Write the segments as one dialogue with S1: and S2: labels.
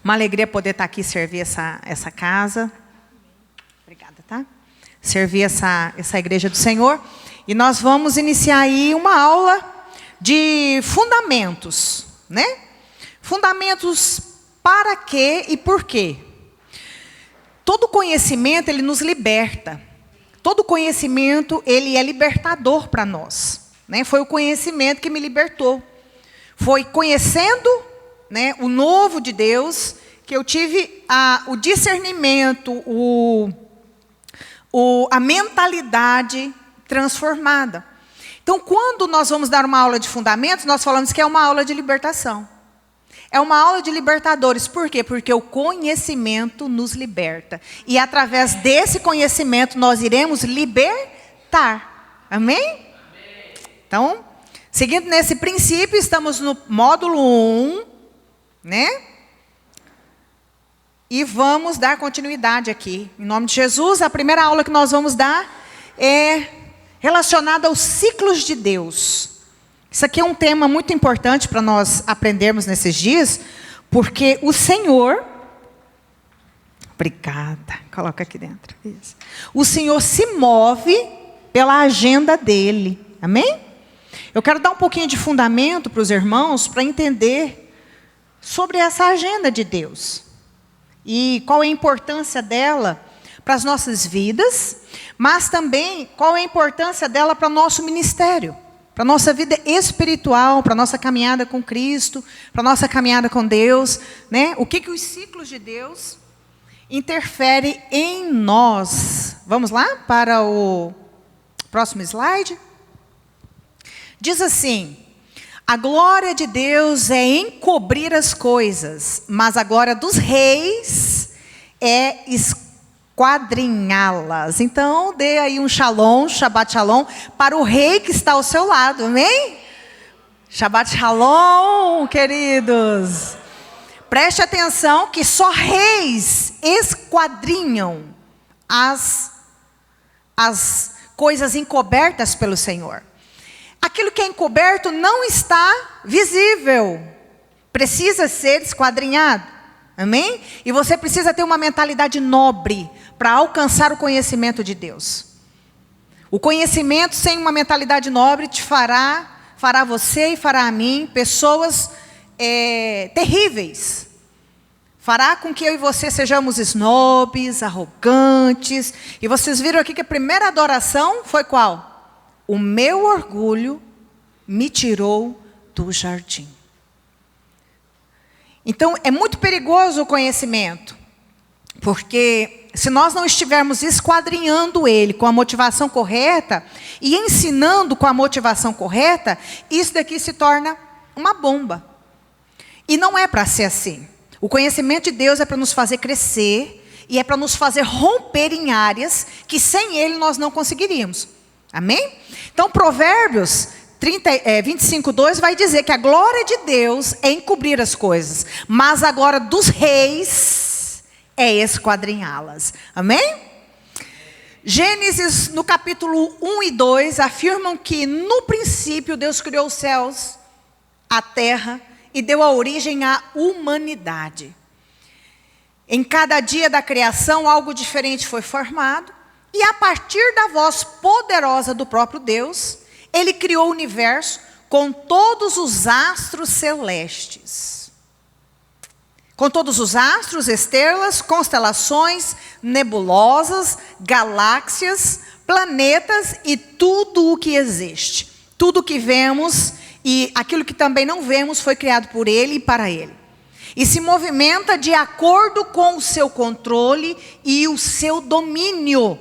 S1: Uma alegria poder estar aqui e servir essa casa. Obrigada, tá? Servir essa igreja do Senhor. E nós vamos iniciar aí uma aula de fundamentos, né? Fundamentos para quê e por quê. Todo conhecimento, ele nos liberta. Todo conhecimento, ele é libertador para nós, né? Foi o conhecimento que me libertou. Foi conhecendo, né, o novo de Deus que eu tive o discernimento, a mentalidade transformada. Então, quando nós vamos dar uma aula de fundamentos, nós falamos que é uma aula de libertação. É uma aula de libertadores. Por quê? Porque o conhecimento nos liberta. E através desse conhecimento nós iremos libertar. Amém? Então, seguindo nesse princípio, estamos no módulo 1, né? E vamos dar continuidade aqui. Em nome de Jesus, a primeira aula que nós vamos dar é relacionada aos ciclos de Deus. Isso aqui é um tema muito importante para nós aprendermos nesses dias, porque o Senhor... Obrigada. Coloca aqui dentro. Isso. O Senhor se move pela agenda dele. Amém? Eu quero dar um pouquinho de fundamento para os irmãos, para entender sobre essa agenda de Deus. E qual é a importância dela para as nossas vidas, mas também qual é a importância dela para o nosso ministério, para a nossa vida espiritual, para a nossa caminhada com Cristo, para a nossa caminhada com Deus, né? O que os ciclos de Deus interferem em nós. Vamos lá para o próximo slide? Diz assim: a glória de Deus é encobrir as coisas, mas a glória dos reis é esquadrinhá-las. Então, dê aí um shalom, Shabbat shalom, para o rei que está ao seu lado, amém? Shabbat shalom, queridos. Preste atenção que só reis esquadrinham as coisas encobertas pelo Senhor. Aquilo que é encoberto não está visível. Precisa ser esquadrinhado. Amém? E você precisa ter uma mentalidade nobre para alcançar o conhecimento de Deus. O conhecimento sem uma mentalidade nobre te fará você e fará a mim pessoas terríveis. Fará com que eu e você sejamos snobs, arrogantes. E vocês viram aqui que a primeira adoração foi qual? O meu orgulho me tirou do jardim. Então, é muito perigoso o conhecimento, porque se nós não estivermos esquadrinhando ele com a motivação correta e ensinando com a motivação correta, isso daqui se torna uma bomba. E não é para ser assim. O conhecimento de Deus é para nos fazer crescer e é para nos fazer romper em áreas que sem ele nós não conseguiríamos. Amém? Então, Provérbios 25:2 vai dizer que a glória de Deus é encobrir as coisas, mas a glória dos reis é esquadrinhá-las. Amém? Gênesis, no capítulo 1 e 2, afirmam que no princípio Deus criou os céus, a terra e deu a origem à humanidade. Em cada dia da criação, algo diferente foi formado. E a partir da voz poderosa do próprio Deus, ele criou o universo com todos os astros celestes. Com todos os astros, estrelas, constelações, nebulosas, galáxias, planetas e tudo o que existe. Tudo o que vemos e aquilo que também não vemos foi criado por ele e para ele. E se movimenta de acordo com o seu controle e o seu domínio.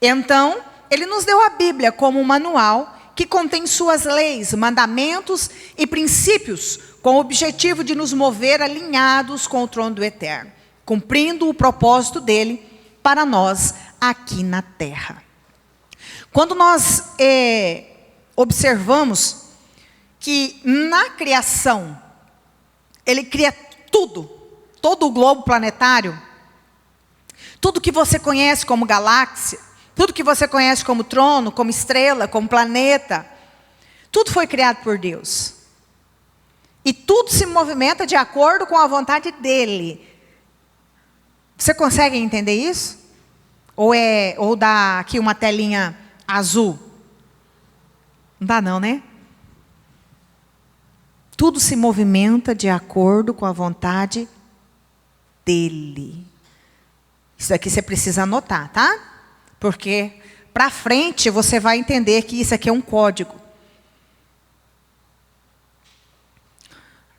S1: Então, ele nos deu a Bíblia como um manual que contém suas leis, mandamentos e princípios, com o objetivo de nos mover alinhados com o trono do Eterno, cumprindo o propósito dele para nós aqui na terra. Quando nós observamos que na criação, ele cria tudo, todo o globo planetário, tudo que você conhece como galáxia, tudo que você conhece como trono, como estrela, como planeta, tudo foi criado por Deus. E tudo se movimenta de acordo com a vontade dele. Você consegue entender isso? Ou dá aqui uma telinha azul? Não dá não, né? Tudo se movimenta de acordo com a vontade dele. Isso aqui você precisa anotar, tá? Porque para frente você vai entender que isso aqui é um código.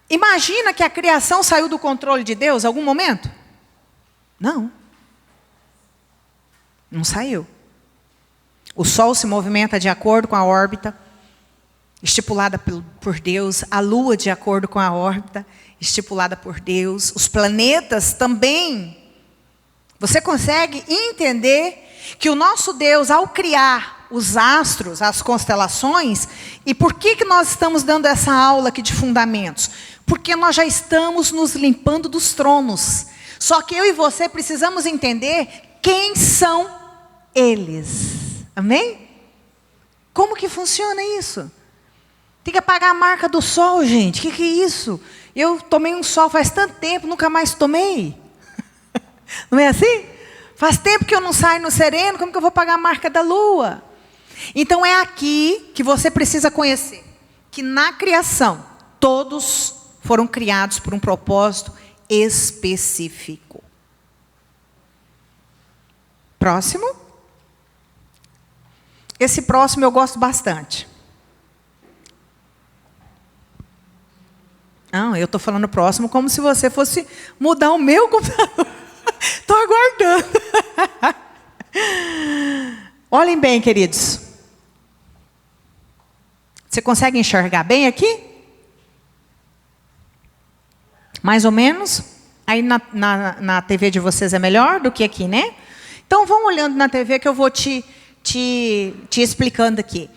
S1: Imagina que a criação saiu do controle de Deus em algum momento? Não. Não saiu. O Sol se movimenta de acordo com a órbita estipulada por Deus, a Lua de acordo com a órbita estipulada por Deus, os planetas também. Você consegue entender que o nosso Deus, ao criar os astros, as constelações, e por que nós estamos dando essa aula aqui de fundamentos? Porque nós já estamos nos limpando dos tronos. Só que eu e você precisamos entender quem são eles. Amém? Como que funciona isso? Tem que apagar a marca do sol, gente. Que é isso? Eu tomei um sol faz tanto tempo, nunca mais tomei. Não é assim? Faz tempo que eu não saio no sereno, como que eu vou apagar a marca da lua? Então é aqui que você precisa conhecer que na criação, todos foram criados por um propósito específico. Próximo. Esse próximo eu gosto bastante. Não, eu estou falando próximo como se você fosse mudar o meu computador. Estou aguardando. Olhem bem, queridos. Você consegue enxergar bem aqui? Mais ou menos? Aí na TV de vocês é melhor do que aqui, né? Então vão olhando na TV que eu vou te explicando aqui.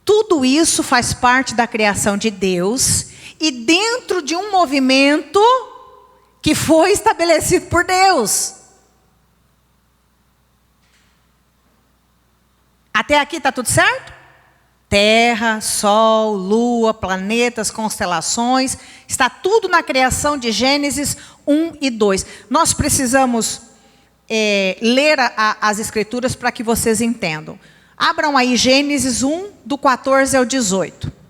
S1: Tudo isso faz parte da criação de Deus e dentro de um movimento que foi estabelecido por Deus. Até aqui está tudo certo? Terra, Sol, Lua, planetas, constelações, está tudo na criação de Gênesis 1 e 2. Nós precisamos ler as escrituras para que vocês entendam. Abram aí Gênesis 1, do 14 ao 18.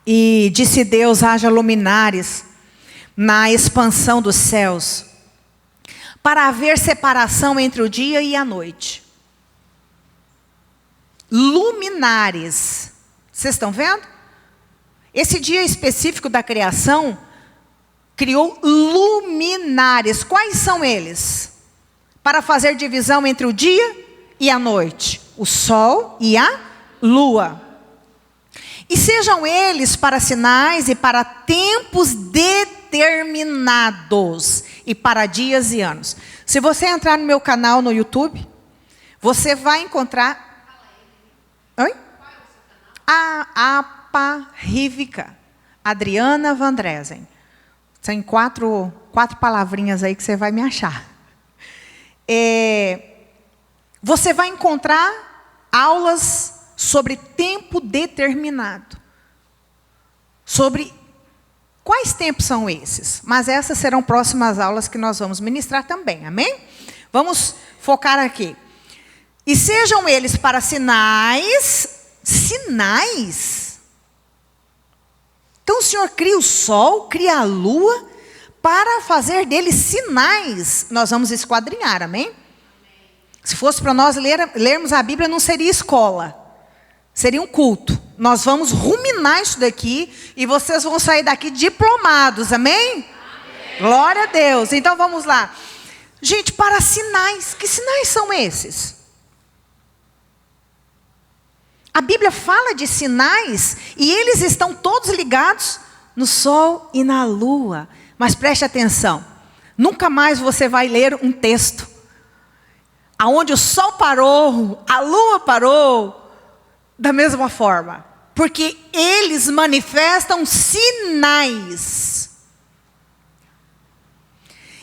S1: E disse Deus: haja luminares na expansão dos céus, para haver separação entre o dia e a noite. Luminares. Vocês estão vendo? Esse dia específico da criação criou luminares. Quais são eles? Para fazer divisão entre o dia e a noite. O sol e a lua. E sejam eles para sinais e para tempos determinados e para dias e anos. Se você entrar no meu canal no YouTube, você vai encontrar... Oi? A Aparívica, Adriana Vandresen. São quatro palavrinhas aí que você vai me achar. Você vai encontrar aulas sobre tempo determinado. Sobre quais tempos são esses? Mas essas serão próximas aulas que nós vamos ministrar também, amém? Vamos focar aqui. E sejam eles para sinais. Sinais? Então o Senhor cria o sol, cria a lua, para fazer deles sinais. Nós vamos esquadrinhar, amém? Se fosse para nós lermos a Bíblia, não seria escola. Seria um culto. Nós vamos ruminar isso daqui e vocês vão sair daqui diplomados, amém? Amém. Glória a Deus. Então vamos lá. Gente, para sinais. Que sinais são esses? A Bíblia fala de sinais e eles estão todos ligados no sol e na lua. Mas preste atenção. Nunca mais você vai ler um texto aonde o sol parou, a lua parou, da mesma forma, porque eles manifestam sinais.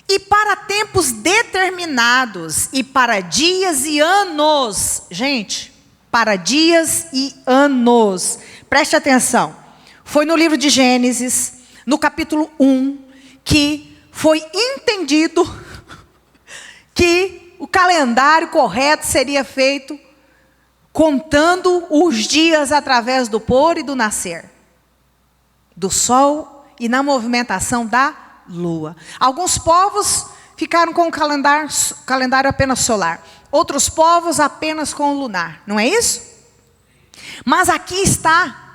S1: E para tempos determinados, e para dias e anos. Gente, para dias e anos. Preste atenção. Foi no livro de Gênesis, no capítulo 1, que foi entendido que o calendário correto seria feito contando os dias através do pôr e do nascer, do sol e na movimentação da lua. Alguns povos ficaram com o calendário apenas solar. Outros povos apenas com o lunar. Não é isso? Mas aqui está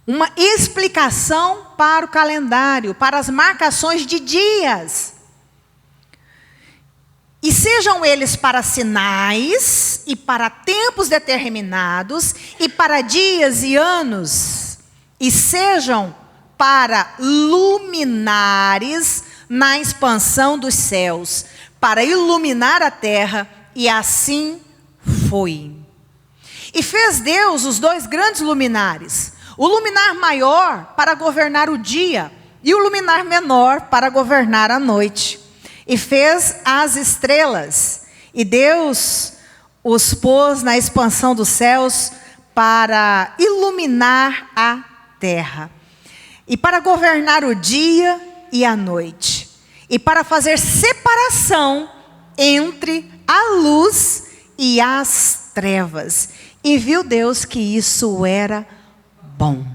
S1: uma explicação para o calendário, para as marcações de dias. E sejam eles para sinais, e para tempos determinados, e para dias e anos, e sejam para luminares na expansão dos céus, para iluminar a terra, e assim foi. E fez Deus os 2 grandes luminares, o luminar maior para governar o dia, e o luminar menor para governar a noite. E fez as estrelas, e Deus os pôs na expansão dos céus para iluminar a terra, e para governar o dia e a noite, e para fazer separação entre a luz e as trevas. E viu Deus que isso era bom.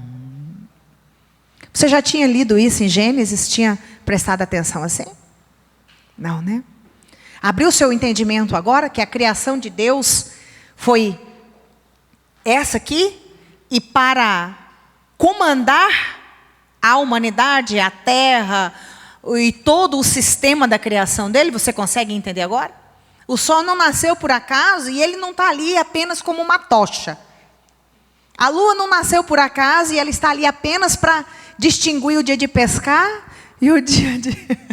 S1: Você já tinha lido isso em Gênesis? Tinha prestado atenção assim? Não, né? Abriu seu entendimento agora que a criação de Deus foi essa aqui, e para comandar a humanidade, a terra e todo o sistema da criação dele. Você consegue entender agora? O sol não nasceu por acaso e ele não está ali apenas como uma tocha. A lua não nasceu por acaso e ela está ali apenas para distinguir o dia de pescar e o dia de...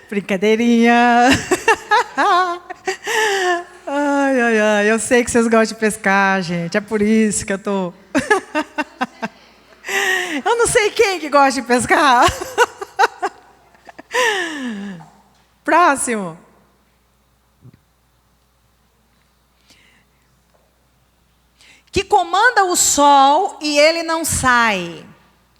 S1: Brincadeirinha. Ai, ai, ai. Eu sei que vocês gostam de pescar, gente. É por isso que eu tô... Eu não sei quem que gosta de pescar. Próximo. Que comanda o sol e ele não sai,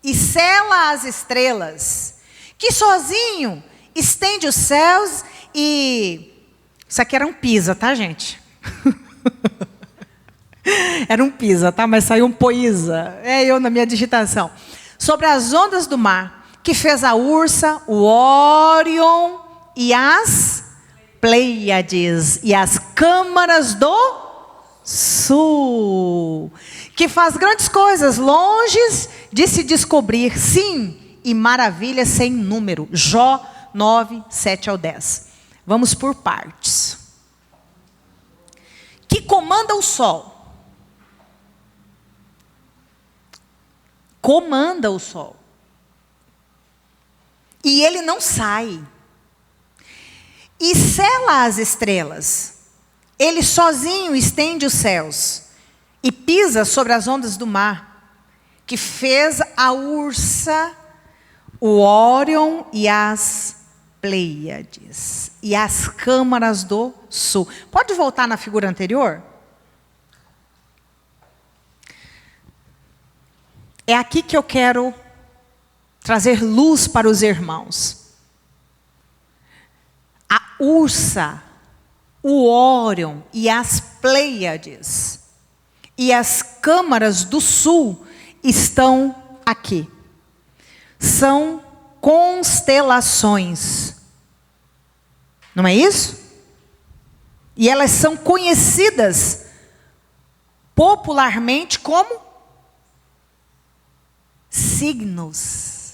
S1: e sela as estrelas, que sozinho estende os céus e... Isso aqui era um Pisa, tá, gente? Era um Pisa, tá? Mas saiu um Poisa. É eu na minha digitação. Sobre as ondas do mar, que fez a Ursa, o Órion e as Pleiades e as câmaras do sul, que faz grandes coisas longes de se descobrir, sim, e maravilhas sem número. Jó 9, 7 ao 10. Vamos por partes. Que comanda o sol. Comanda o sol. E ele não sai. E sela as estrelas. Ele sozinho estende os céus. E pisa sobre as ondas do mar. Que fez a Ursa, o Órion e as Pleiades. E as câmaras do sul. Pode voltar na figura anterior? É aqui que eu quero trazer luz para os irmãos. A Ursa, o Órion e as Pleiades e as câmaras do sul estão aqui. São constelações. Não é isso? E elas são conhecidas popularmente como signos.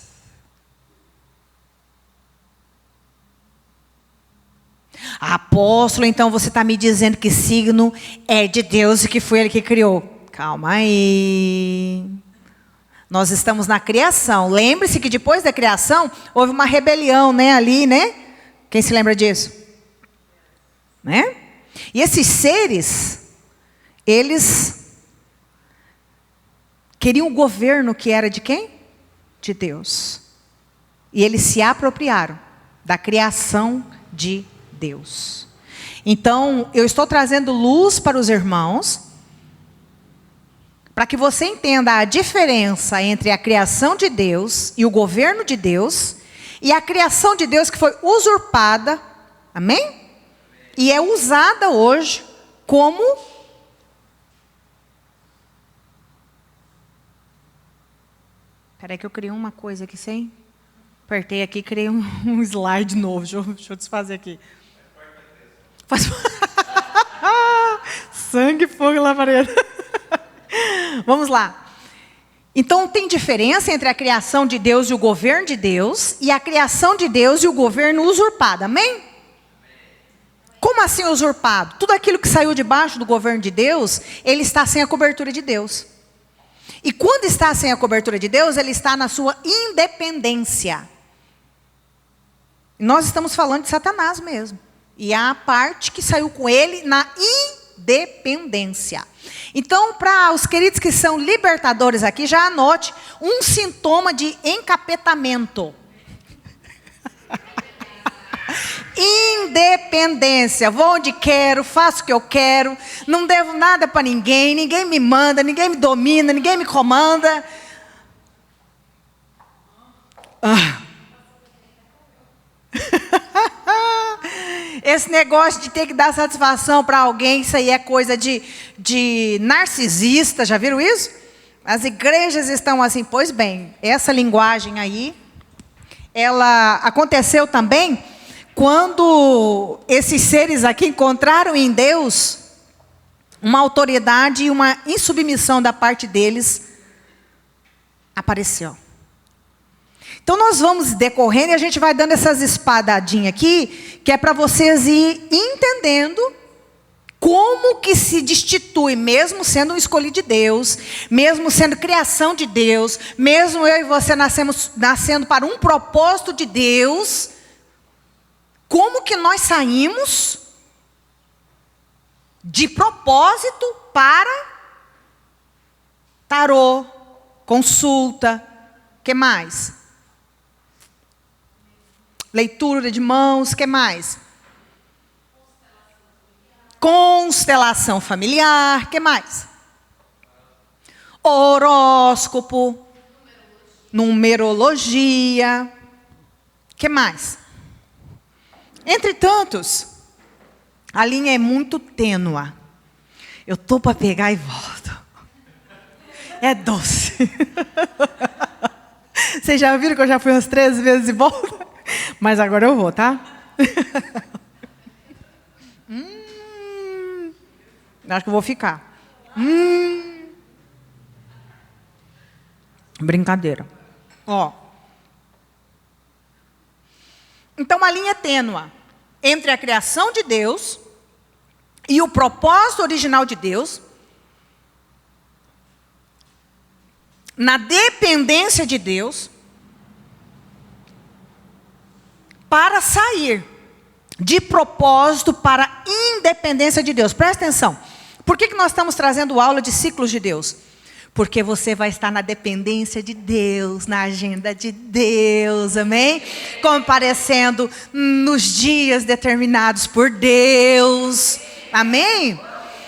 S1: Apóstolo, então você está me dizendo que signo é de Deus e que foi Ele que criou. Calma aí. Nós estamos na criação. Lembre-se que depois da criação houve uma rebelião, né, ali, né? Quem se lembra disso? Né? E esses seres, eles queriam o governo que era de quem? De Deus. E eles se apropriaram da criação de Deus. Então, eu estou trazendo luz para os irmãos, para que você entenda a diferença entre a criação de Deus e o governo de Deus, e a criação de Deus que foi usurpada, amém? E é usada hoje como... Espera aí que eu criei uma coisa aqui sem... Apertei aqui, criei um slide novo. Deixa eu desfazer aqui. Faz... Sangue, fogo e labareda. Vamos lá. Então, tem diferença entre a criação de Deus e o governo de Deus, e a criação de Deus e o governo usurpado, amém? Como assim usurpado? Tudo aquilo que saiu debaixo do governo de Deus, ele está sem a cobertura de Deus. E quando está sem a cobertura de Deus, ele está na sua independência. Nós estamos falando de Satanás mesmo. E a parte que saiu com ele na independência. Então, para os queridos que são libertadores aqui, já anote um sintoma de encapetamento. Independência. Vou onde quero, faço o que eu quero, não devo nada para ninguém, ninguém me manda, ninguém me domina, ninguém me comanda. Esse negócio de ter que dar satisfação para alguém, isso aí é coisa de narcisista, já viram isso? As igrejas estão assim. Pois bem, essa linguagem aí, ela aconteceu também quando esses seres aqui encontraram em Deus uma autoridade e uma insubmissão da parte deles apareceu. Então nós vamos decorrendo e a gente vai dando essas espadadinhas aqui, que é para vocês ir entendendo como que se destitui, mesmo sendo um escolhido de Deus, mesmo sendo criação de Deus, mesmo eu e você nascendo para um propósito de Deus, como que nós saímos de propósito para tarô, consulta, o que mais? Leitura de mãos, o que mais? Constelação familiar, o que mais? Horóscopo, numerologia, o que mais? Entre tantos, a linha é muito tênua. Eu estou para pegar e volto. É doce. Vocês já viram que eu já fui umas 13 vezes e volto? Mas agora eu vou, tá? Acho que eu vou ficar. Brincadeira. Ó. Então, a linha é tênua entre a criação de Deus e o propósito original de Deus, na dependência de Deus, para sair de propósito para a independência de Deus. Presta atenção. Por que nós estamos trazendo aula de ciclos de Deus? Porque você vai estar na dependência de Deus, na agenda de Deus, amém? Comparecendo nos dias determinados por Deus, amém?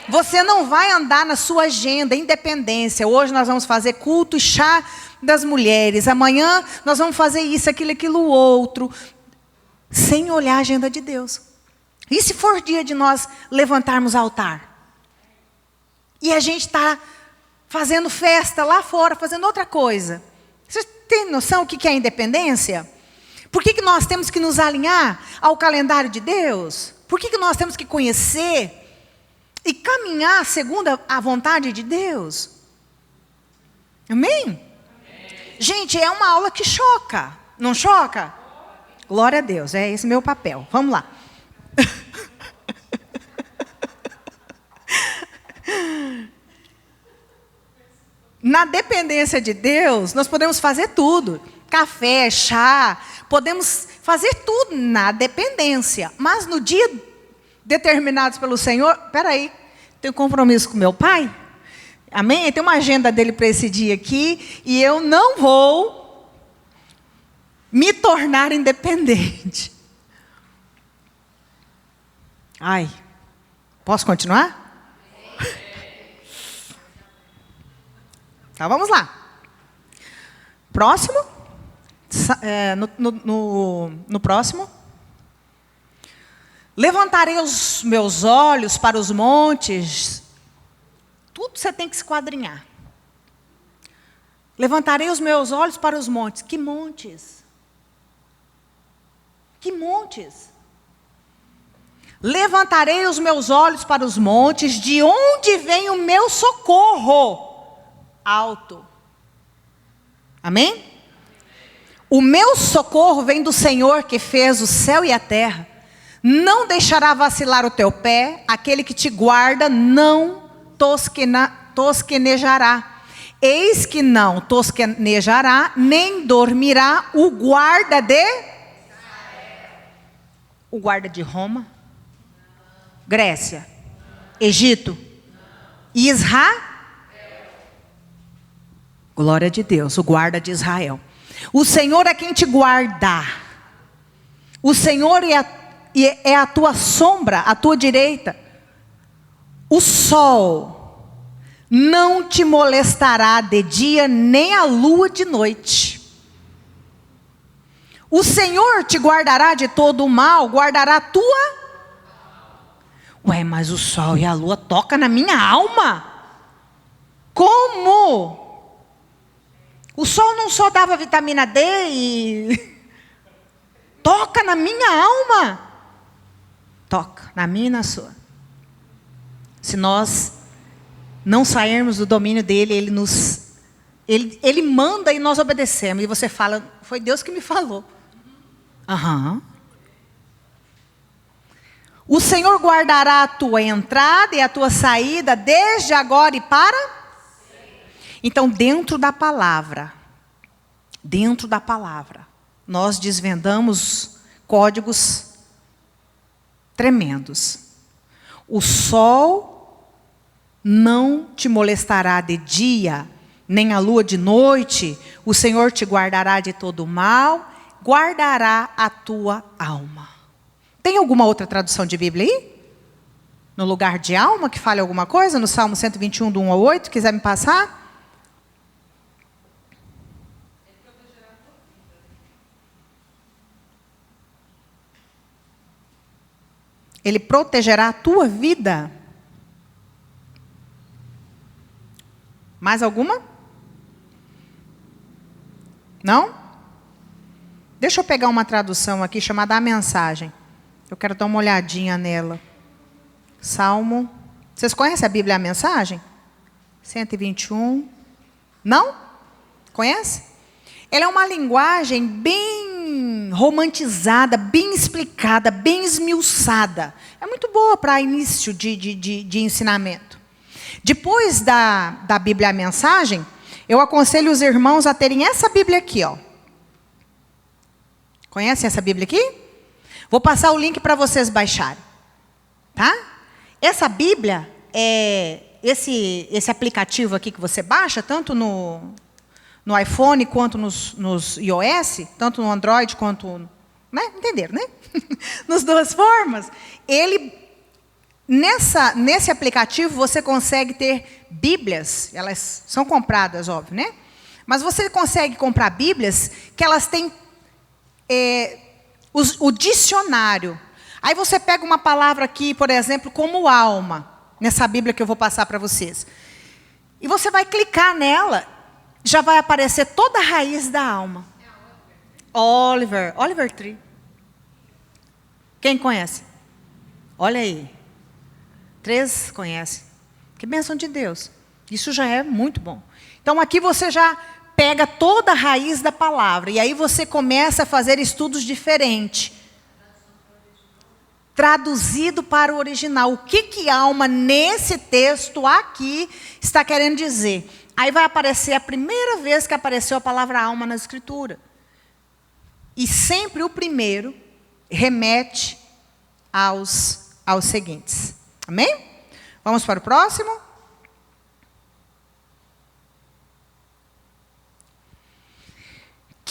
S1: Você não vai andar na sua agenda, independência. Hoje nós vamos fazer culto e chá das mulheres. Amanhã nós vamos fazer isso, aquilo, outro. Sem olhar a agenda de Deus. E se for dia de nós levantarmos altar? E a gente está fazendo festa lá fora, fazendo outra coisa. Vocês têm noção o que é independência? Por que nós temos que nos alinhar ao calendário de Deus? Por que nós temos que conhecer e caminhar segundo a vontade de Deus? Amém? Gente, é uma aula que choca. Não choca? Glória a Deus, é esse meu papel. Vamos lá. Na dependência de Deus, nós podemos fazer tudo. Café, chá, podemos fazer tudo na dependência. Mas no dia determinados pelo Senhor, peraí, tenho compromisso com meu pai? Amém? Tem uma agenda dele para esse dia aqui, e eu não vou me tornar independente. Ai, posso continuar? Então vamos lá. Próximo. No próximo. Levantarei os meus olhos para os montes. Tudo você tem que esquadrinhar. Levantarei os meus olhos para os montes. Que montes? Que montes? Levantarei os meus olhos para os montes, de onde vem o meu socorro? Alto. Amém? O meu socorro vem do Senhor que fez o céu e a terra. Não deixará vacilar o teu pé, aquele que te guarda não tosquenejará. Eis que não tosquenejará, nem dormirá o guarda de... O guarda de Roma, Grécia, Egito, Israel. Glória de Deus, o guarda de Israel. O Senhor é quem te guardar. O Senhor é a tua sombra, a tua direita. O sol não te molestará de dia, nem a lua de noite. O Senhor te guardará de todo o mal, guardará a tua... Ué, mas o sol e a lua tocam na minha alma? Como? O sol não só dava vitamina D e... Toca na minha alma? Toca, na minha e na sua. Se nós não sairmos do domínio dele, ele manda e nós obedecemos. E você fala, foi Deus que me falou. Aham. O Senhor guardará a tua entrada e a tua saída, desde agora e para? Então, dentro da palavra, nós desvendamos códigos tremendos. O sol não te molestará de dia, nem a lua de noite. O Senhor te guardará de todo mal, guardará a tua alma. Tem alguma outra tradução de Bíblia aí? No lugar de alma, que fale alguma coisa? No Salmo 121, do 1 ao 8, quiser me passar? Ele protegerá a tua vida. Mais alguma? Não? Deixa eu pegar uma tradução aqui chamada A Mensagem. Eu quero dar uma olhadinha nela. Salmo. Vocês conhecem a Bíblia A Mensagem? 121. Não? Conhece? Ela é uma linguagem bem romantizada, bem explicada, bem esmiuçada. É muito boa para início de ensinamento. Depois da Bíblia A Mensagem, eu aconselho os irmãos a terem essa Bíblia aqui, ó. Conhecem essa Bíblia aqui? Vou passar o link para vocês baixarem. Tá? Essa Bíblia, esse aplicativo aqui que você baixa, tanto no iPhone quanto nos iOS, tanto no Android quanto... Né? Entenderam, né? Nas duas formas. Nesse aplicativo você consegue ter Bíblias, elas são compradas, óbvio, né? Mas você consegue comprar Bíblias que elas têm o dicionário. Aí você pega uma palavra aqui, por exemplo, como alma, nessa Bíblia que eu vou passar para vocês. E você vai clicar nela, já vai aparecer toda a raiz da alma. Oliver Tree. Quem conhece? Olha aí. 3 conhecem. Que bênção de Deus. Isso já é muito bom. Então aqui você já pega toda a raiz da palavra. E aí você começa a fazer estudos diferentes. Traduzido para o original. O que alma nesse texto aqui está querendo dizer? Aí vai aparecer a primeira vez que apareceu a palavra alma na Escritura. E sempre o primeiro remete aos seguintes. Amém? Vamos para o próximo.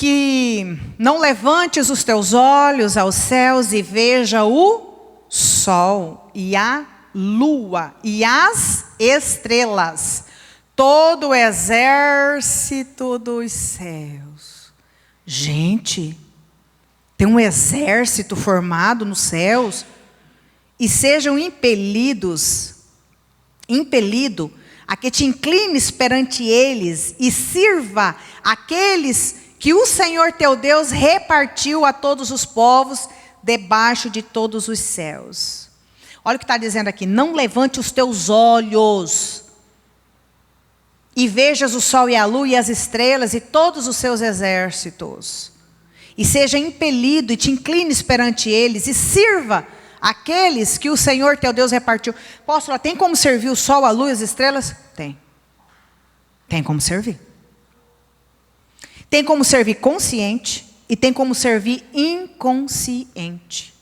S1: que não levantes os teus olhos aos céus e veja o sol e a lua e as estrelas, todo o exército dos céus. Gente, tem um exército formado nos céus, e sejam impelido a que te inclines perante eles e sirva aqueles que o Senhor teu Deus repartiu a todos os povos debaixo de todos os céus. Olha o que está dizendo aqui: não levante os teus olhos e vejas o sol e a lua e as estrelas e todos os seus exércitos, e seja impelido e te inclines perante eles e sirva aqueles que o Senhor teu Deus repartiu. Apóstolo, tem como servir o sol, a lua e as estrelas? Tem. Tem como servir. Tem como servir consciente e tem como servir inconsciente.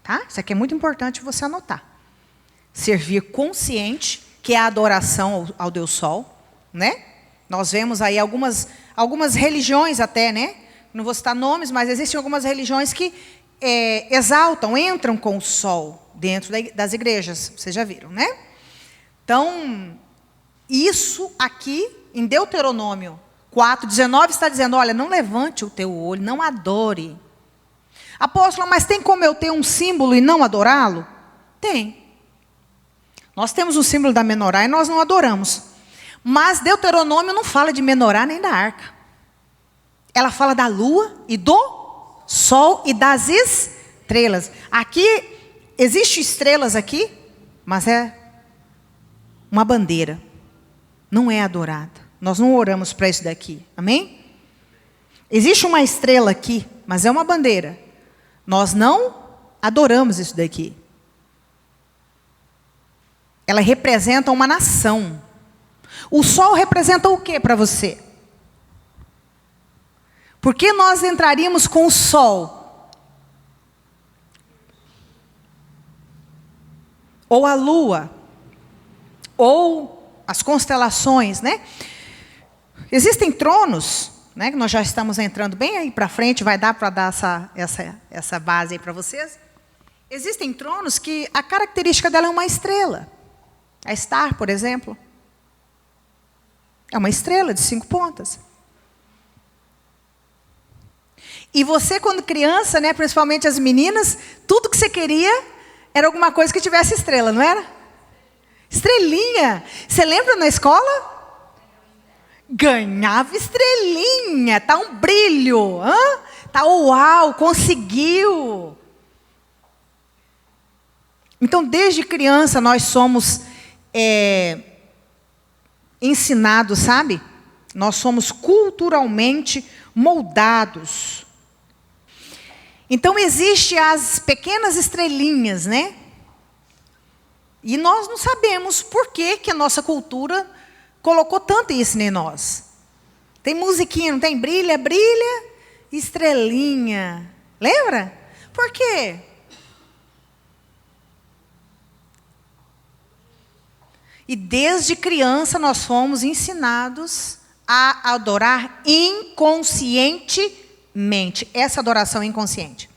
S1: Tá? Isso aqui é muito importante você anotar. Servir consciente, que é a adoração ao Deus Sol, né? Nós vemos aí algumas religiões até, né? Não vou citar nomes, mas existem algumas religiões que exaltam, entram com o sol dentro das igrejas. Vocês já viram, né? Então, isso aqui em Deuteronômio 4:19 está dizendo: olha, não levante o teu olho, não adore. Apóstolo, mas tem como eu ter um símbolo e não adorá-lo? Tem. Nós temos um símbolo da menorá e nós não adoramos. Mas Deuteronômio não fala de menorá nem da arca. Ela fala da lua e do sol e das estrelas. Aqui, existem estrelas aqui, mas é uma bandeira. Não é adorada. Nós não oramos para isso daqui. Amém? Existe uma estrela aqui, mas é uma bandeira. Nós não adoramos isso daqui. Ela representa uma nação. O sol representa o que para você? Por que nós entraríamos com o sol? Ou a lua? Ou as constelações, né? Existem tronos, né, que nós já estamos entrando bem aí para frente, vai dar para dar essa base aí para vocês. Existem tronos que a característica dela é uma estrela. A Star, por exemplo, é uma estrela de 5 pontas. E você, quando criança, né, principalmente as meninas, tudo que você queria era alguma coisa que tivesse estrela, não era? Estrelinha. Você lembra na escola? Ganhava estrelinha, tá um brilho, tá uau, conseguiu. Então, desde criança nós somos ensinados, sabe? Nós somos culturalmente moldados. Então, existem as pequenas estrelinhas, né? E nós não sabemos por que a nossa cultura colocou tanto isso em nós. Tem musiquinha, não tem? Brilha, brilha, estrelinha. Lembra? Por quê? E desde criança nós fomos ensinados a adorar inconscientemente. Essa adoração inconsciente.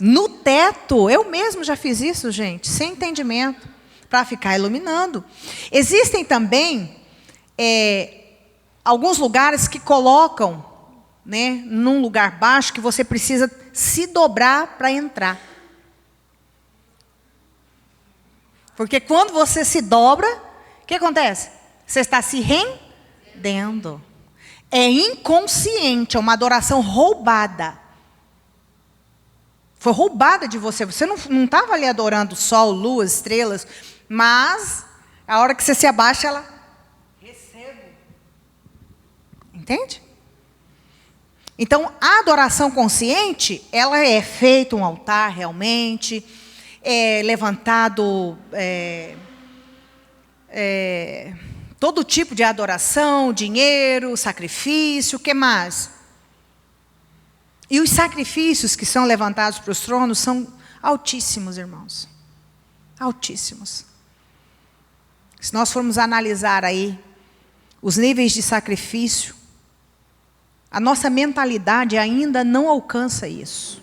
S1: No teto, eu mesmo já fiz isso, gente, sem entendimento, para ficar iluminando. Existem também alguns lugares que colocam, né, num lugar baixo que você precisa se dobrar para entrar. Porque quando você se dobra, o que acontece? Você está se rendendo. É inconsciente, é uma adoração roubada. Foi roubada de você. Você não estava ali adorando sol, lua, estrelas, mas a hora que você se abaixa, ela recebe. Entende? Então, a adoração consciente, ela é feita um altar realmente, é levantado todo tipo de adoração, dinheiro, sacrifício, o que mais? E os sacrifícios que são levantados para os tronos são altíssimos, irmãos. Altíssimos. Se nós formos analisar aí os níveis de sacrifício, A nossa mentalidade ainda não alcança isso.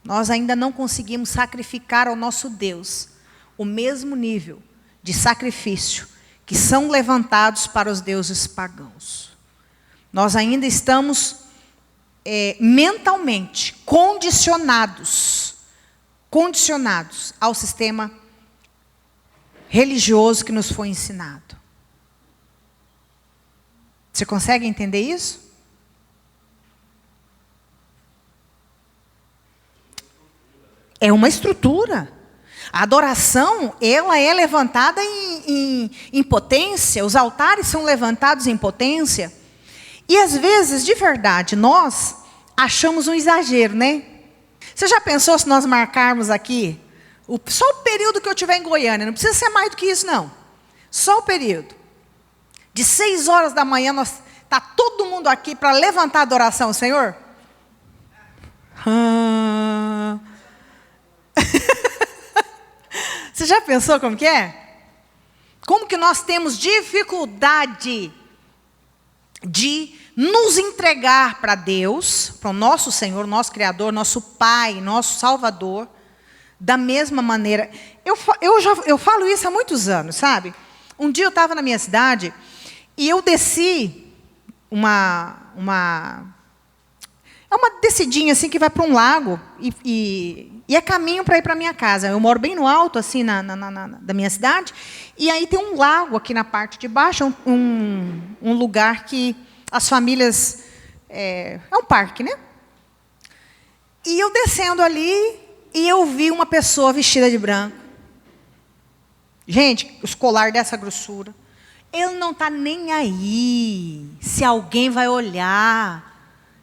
S1: Nós ainda não conseguimos sacrificar ao nosso Deus o mesmo nível de sacrifício que são levantados para os deuses pagãos. Nós ainda estamos mentalmente condicionados ao sistema religioso que nos foi ensinado. Você consegue entender isso? É uma estrutura. A adoração, ela é levantada em potência, os altares são levantados em potência. E às vezes, de verdade, nós achamos um exagero, né? Você já pensou se nós marcarmos aqui, só o período que eu estiver em Goiânia, não precisa ser mais do que isso, não. Só o período. De 6 horas da manhã, está todo mundo aqui para levantar a adoração ao Senhor? Você já pensou como que é? Como que nós temos dificuldade de nos entregar para Deus, para o nosso Senhor, nosso Criador, nosso Pai, nosso Salvador, da mesma maneira. Eu falo isso há muitos anos, sabe? Um dia eu estava na minha cidade e eu desci uma descidinha assim que vai para um lago e é caminho para ir para minha casa. Eu moro bem no alto assim da minha cidade e aí tem um lago aqui na parte de baixo, um lugar que as famílias é um parque, né? E eu descendo ali e eu vi uma pessoa vestida de branco. Gente, os colar dessa grossura. Ele não está nem aí se alguém vai olhar,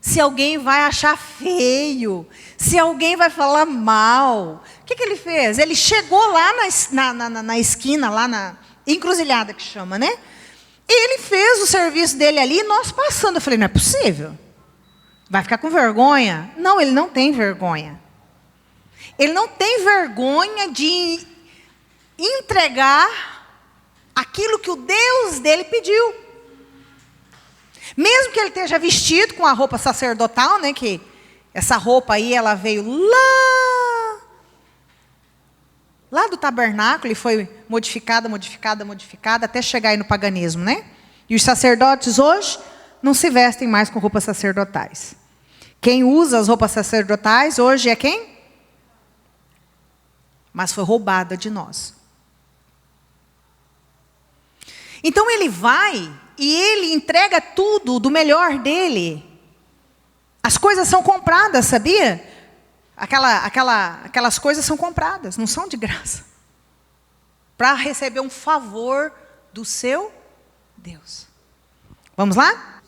S1: se alguém vai achar feio, se alguém vai falar mal. O que ele fez? Ele chegou lá na esquina, lá na encruzilhada que chama, né? E ele fez o serviço dele ali, e nós passando. Eu falei, não é possível. Vai ficar com vergonha? Não, ele não tem vergonha. Ele não tem vergonha de entregar aquilo que o Deus dele pediu. Mesmo que ele esteja vestido com a roupa sacerdotal, né, que essa roupa aí, ela veio lá do tabernáculo e foi modificada, até chegar aí no paganismo, né? E os sacerdotes hoje não se vestem mais com roupas sacerdotais. Quem usa as roupas sacerdotais hoje é quem? Mas foi roubada de nós. Então ele vai e ele entrega tudo do melhor dele. As coisas são compradas, sabia? Aquelas coisas são compradas, não são de graça. Para receber um favor do seu Deus. Vamos lá?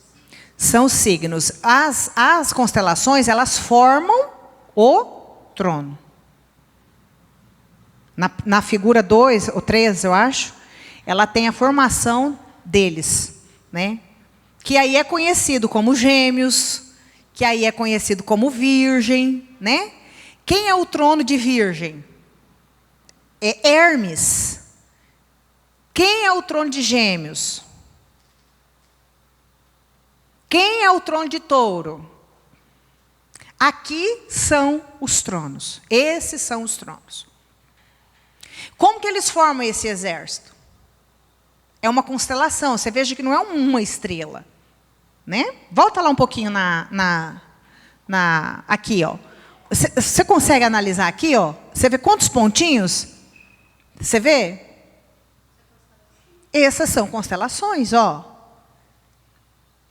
S1: São signos. As constelações, elas formam o trono. Na figura 2 ou 3, eu acho, ela tem a formação deles, né? Que aí é conhecido como gêmeos, que aí é conhecido como virgem, né? Quem é o trono de virgem? É Hermes. Quem é o trono de gêmeos? Quem é o trono de touro? Aqui são os tronos. Esses são os tronos. Como que eles formam esse exército? É uma constelação. Você veja que não é uma estrela, né? Volta lá um pouquinho aqui, ó. Você consegue analisar aqui, ó? Você vê quantos pontinhos? Você vê? Essas são constelações, ó.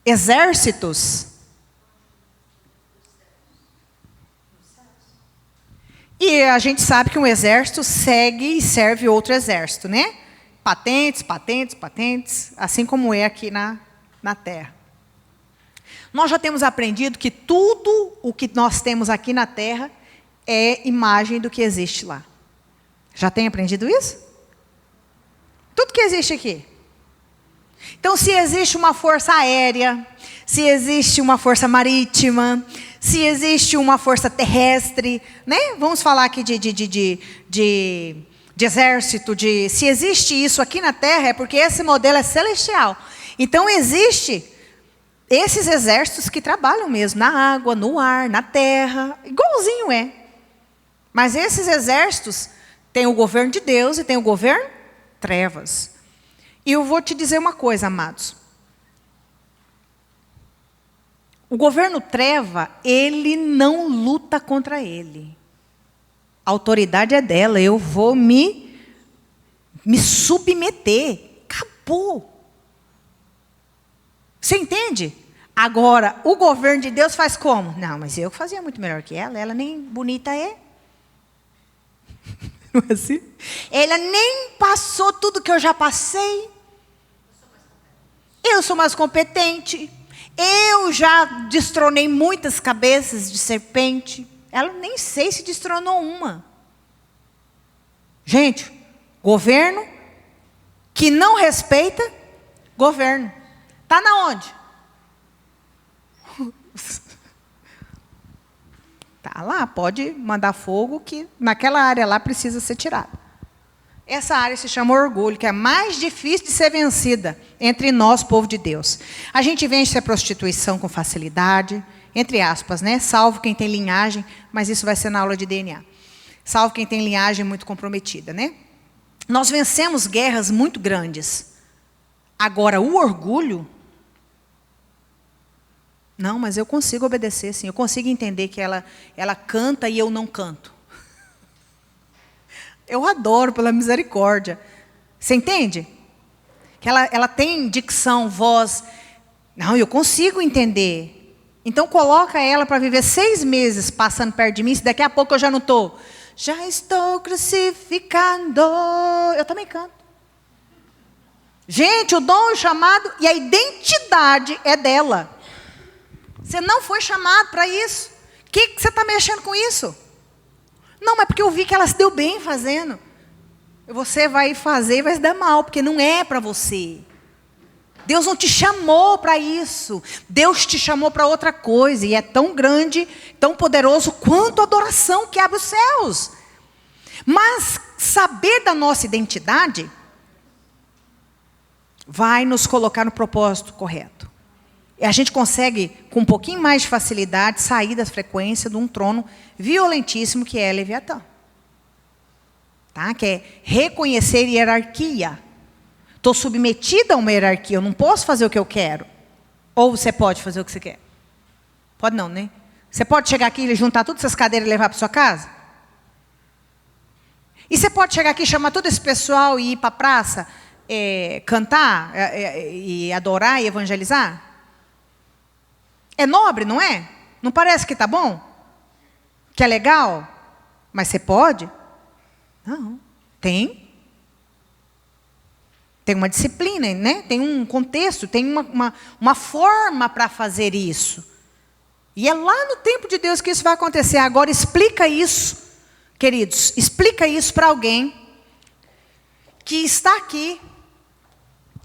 S1: Exércitos. E a gente sabe que um exército segue e serve outro exército, né? Patentes, assim como é aqui na Terra. Nós já temos aprendido que tudo o que nós temos aqui na Terra é imagem do que existe lá. Já tem aprendido isso? Tudo que existe aqui. Então, se existe uma força aérea, se existe uma força marítima, se existe uma força terrestre, né? Vamos falar aqui de exército, se existe isso aqui na Terra, é porque esse modelo é celestial. Então, existe Esses exércitos que trabalham mesmo, na água, no ar, na terra, igualzinho é. Mas esses exércitos têm o governo de Deus e tem o governo trevas. E eu vou te dizer uma coisa, amados. O governo treva, ele não luta contra ele. A autoridade é dela, eu vou me submeter. Acabou. Você entende? Agora, o governo de Deus faz como? Não, mas eu fazia muito melhor que ela nem bonita é. Não é assim? Ela nem passou tudo que eu já passei. Eu sou mais competente. Eu já destronei muitas cabeças de serpente. Ela nem sei se destronou uma. Gente, governo que não respeita governo. Está na onde? Tá lá, pode mandar fogo que naquela área lá precisa ser tirado. Essa área se chama orgulho, que é a mais difícil de ser vencida entre nós, povo de Deus. A gente vence a prostituição com facilidade, entre aspas, né? Salvo quem tem linhagem, mas isso vai ser na aula de DNA. Salvo quem tem linhagem muito comprometida, né? Nós vencemos guerras muito grandes. Agora, o orgulho... Não, mas eu consigo obedecer, sim. Eu consigo entender que ela canta e eu não canto. Eu adoro, pela misericórdia. Você entende? Que ela tem dicção, voz. Não, eu consigo entender. Então, coloca ela para viver 6 meses passando perto de mim, se daqui a pouco eu já não estou. Já estou crucificando. Eu também canto. Gente, o dom, o chamado e a identidade é dela. Você não foi chamado para isso. O que você está mexendo com isso? Não, mas porque eu vi que ela se deu bem fazendo. Você vai fazer e vai se dar mal, porque não é para você. Deus não te chamou para isso. Deus te chamou para outra coisa. E é tão grande, tão poderoso quanto a adoração que abre os céus. Mas saber da nossa identidade vai nos colocar no propósito correto. A gente consegue, com um pouquinho mais de facilidade, sair da frequência de um trono violentíssimo que é Leviatã. Tá? Que é reconhecer hierarquia. Estou submetida a uma hierarquia, eu não posso fazer o que eu quero. Ou você pode fazer o que você quer? Pode não, né? Você pode chegar aqui e juntar todas essas cadeiras e levar para sua casa? E você pode chegar aqui e chamar todo esse pessoal e ir para a praça, cantar, e adorar e evangelizar? É nobre, não é? Não parece que está bom? Que é legal? Mas você pode? Não. Tem uma disciplina, né? Tem um contexto, tem uma forma para fazer isso. E é lá no tempo de Deus que isso vai acontecer. Agora explica isso, queridos. Explica isso para alguém que está aqui,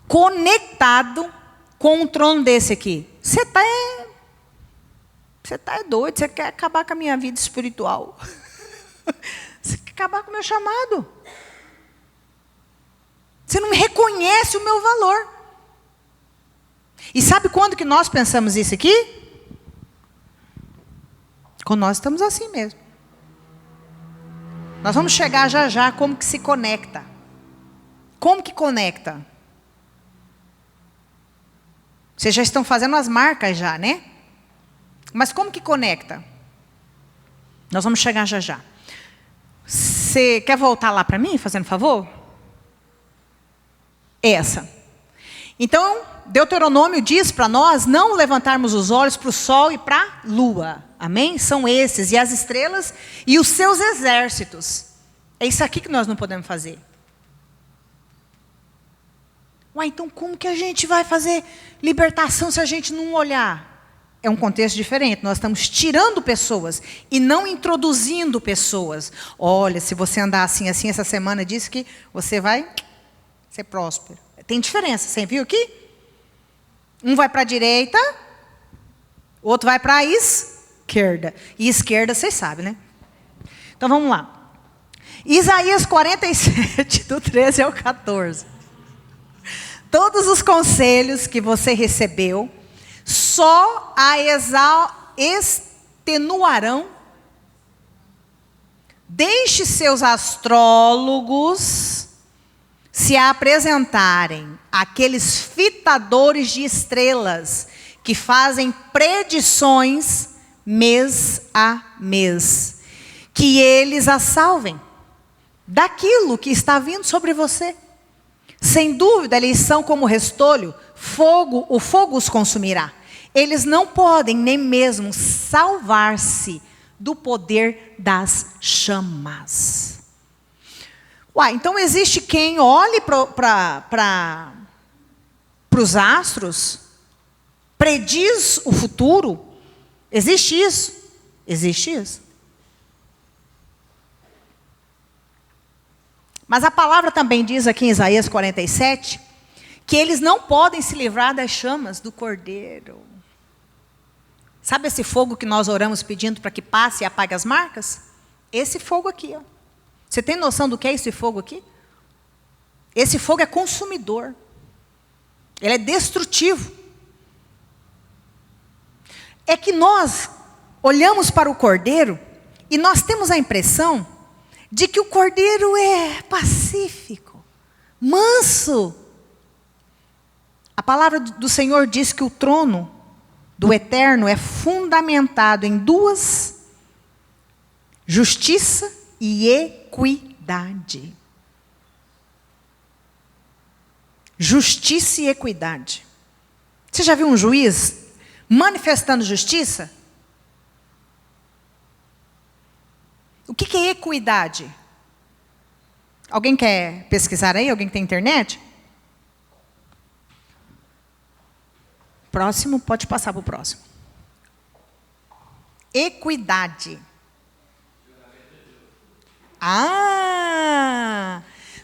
S1: conectado com um trono desse aqui. Você está doido, você quer acabar com a minha vida espiritual. Você quer acabar com o meu chamado. Você não reconhece o meu valor. E sabe quando que nós pensamos isso aqui? Quando nós estamos assim mesmo. Nós vamos chegar já já como que se conecta. Como que conecta? Vocês já estão fazendo as marcas já, né? Mas como que conecta? Nós vamos chegar já já. Você quer voltar lá para mim, fazendo favor? Essa. Então, Deuteronômio diz para nós não levantarmos os olhos para o sol e para a lua. Amém? São esses, e as estrelas e os seus exércitos. É isso aqui que nós não podemos fazer. Ué, então como que a gente vai fazer libertação se a gente não olhar? É um contexto diferente. Nós estamos tirando pessoas e não introduzindo pessoas. Olha, se você andar assim, assim, essa semana disse que você vai ser próspero. Tem diferença, você viu aqui? Um vai para a direita, o outro vai para a esquerda. E esquerda, vocês sabem, né? Então vamos lá. Isaías 47, do 13 ao 14. Todos os conselhos que você recebeu só a extenuarão. Deixe seus astrólogos se apresentarem, aqueles fitadores de estrelas que fazem predições mês a mês, que eles a salvem daquilo que está vindo sobre você. Sem dúvida, eles são como restolho, o fogo os consumirá. Eles não podem nem mesmo salvar-se do poder das chamas. Então existe quem olhe para os astros, prediz o futuro? Existe isso? Existe isso. Mas a palavra também diz aqui em Isaías 47, que eles não podem se livrar das chamas do Cordeiro. Sabe esse fogo que nós oramos pedindo para que passe e apague as marcas? Esse fogo aqui, ó. Você tem noção do que é esse fogo aqui? Esse fogo é consumidor. Ele é destrutivo. É que nós olhamos para o Cordeiro e nós temos a impressão de que o Cordeiro é pacífico, manso. A palavra do Senhor diz que o trono do Eterno é fundamentado em duas: justiça e equidade. Justiça e equidade. Você já viu um juiz manifestando justiça? O que é equidade? Alguém quer pesquisar aí? Alguém que tem internet? Próximo, pode passar para o próximo. Equidade.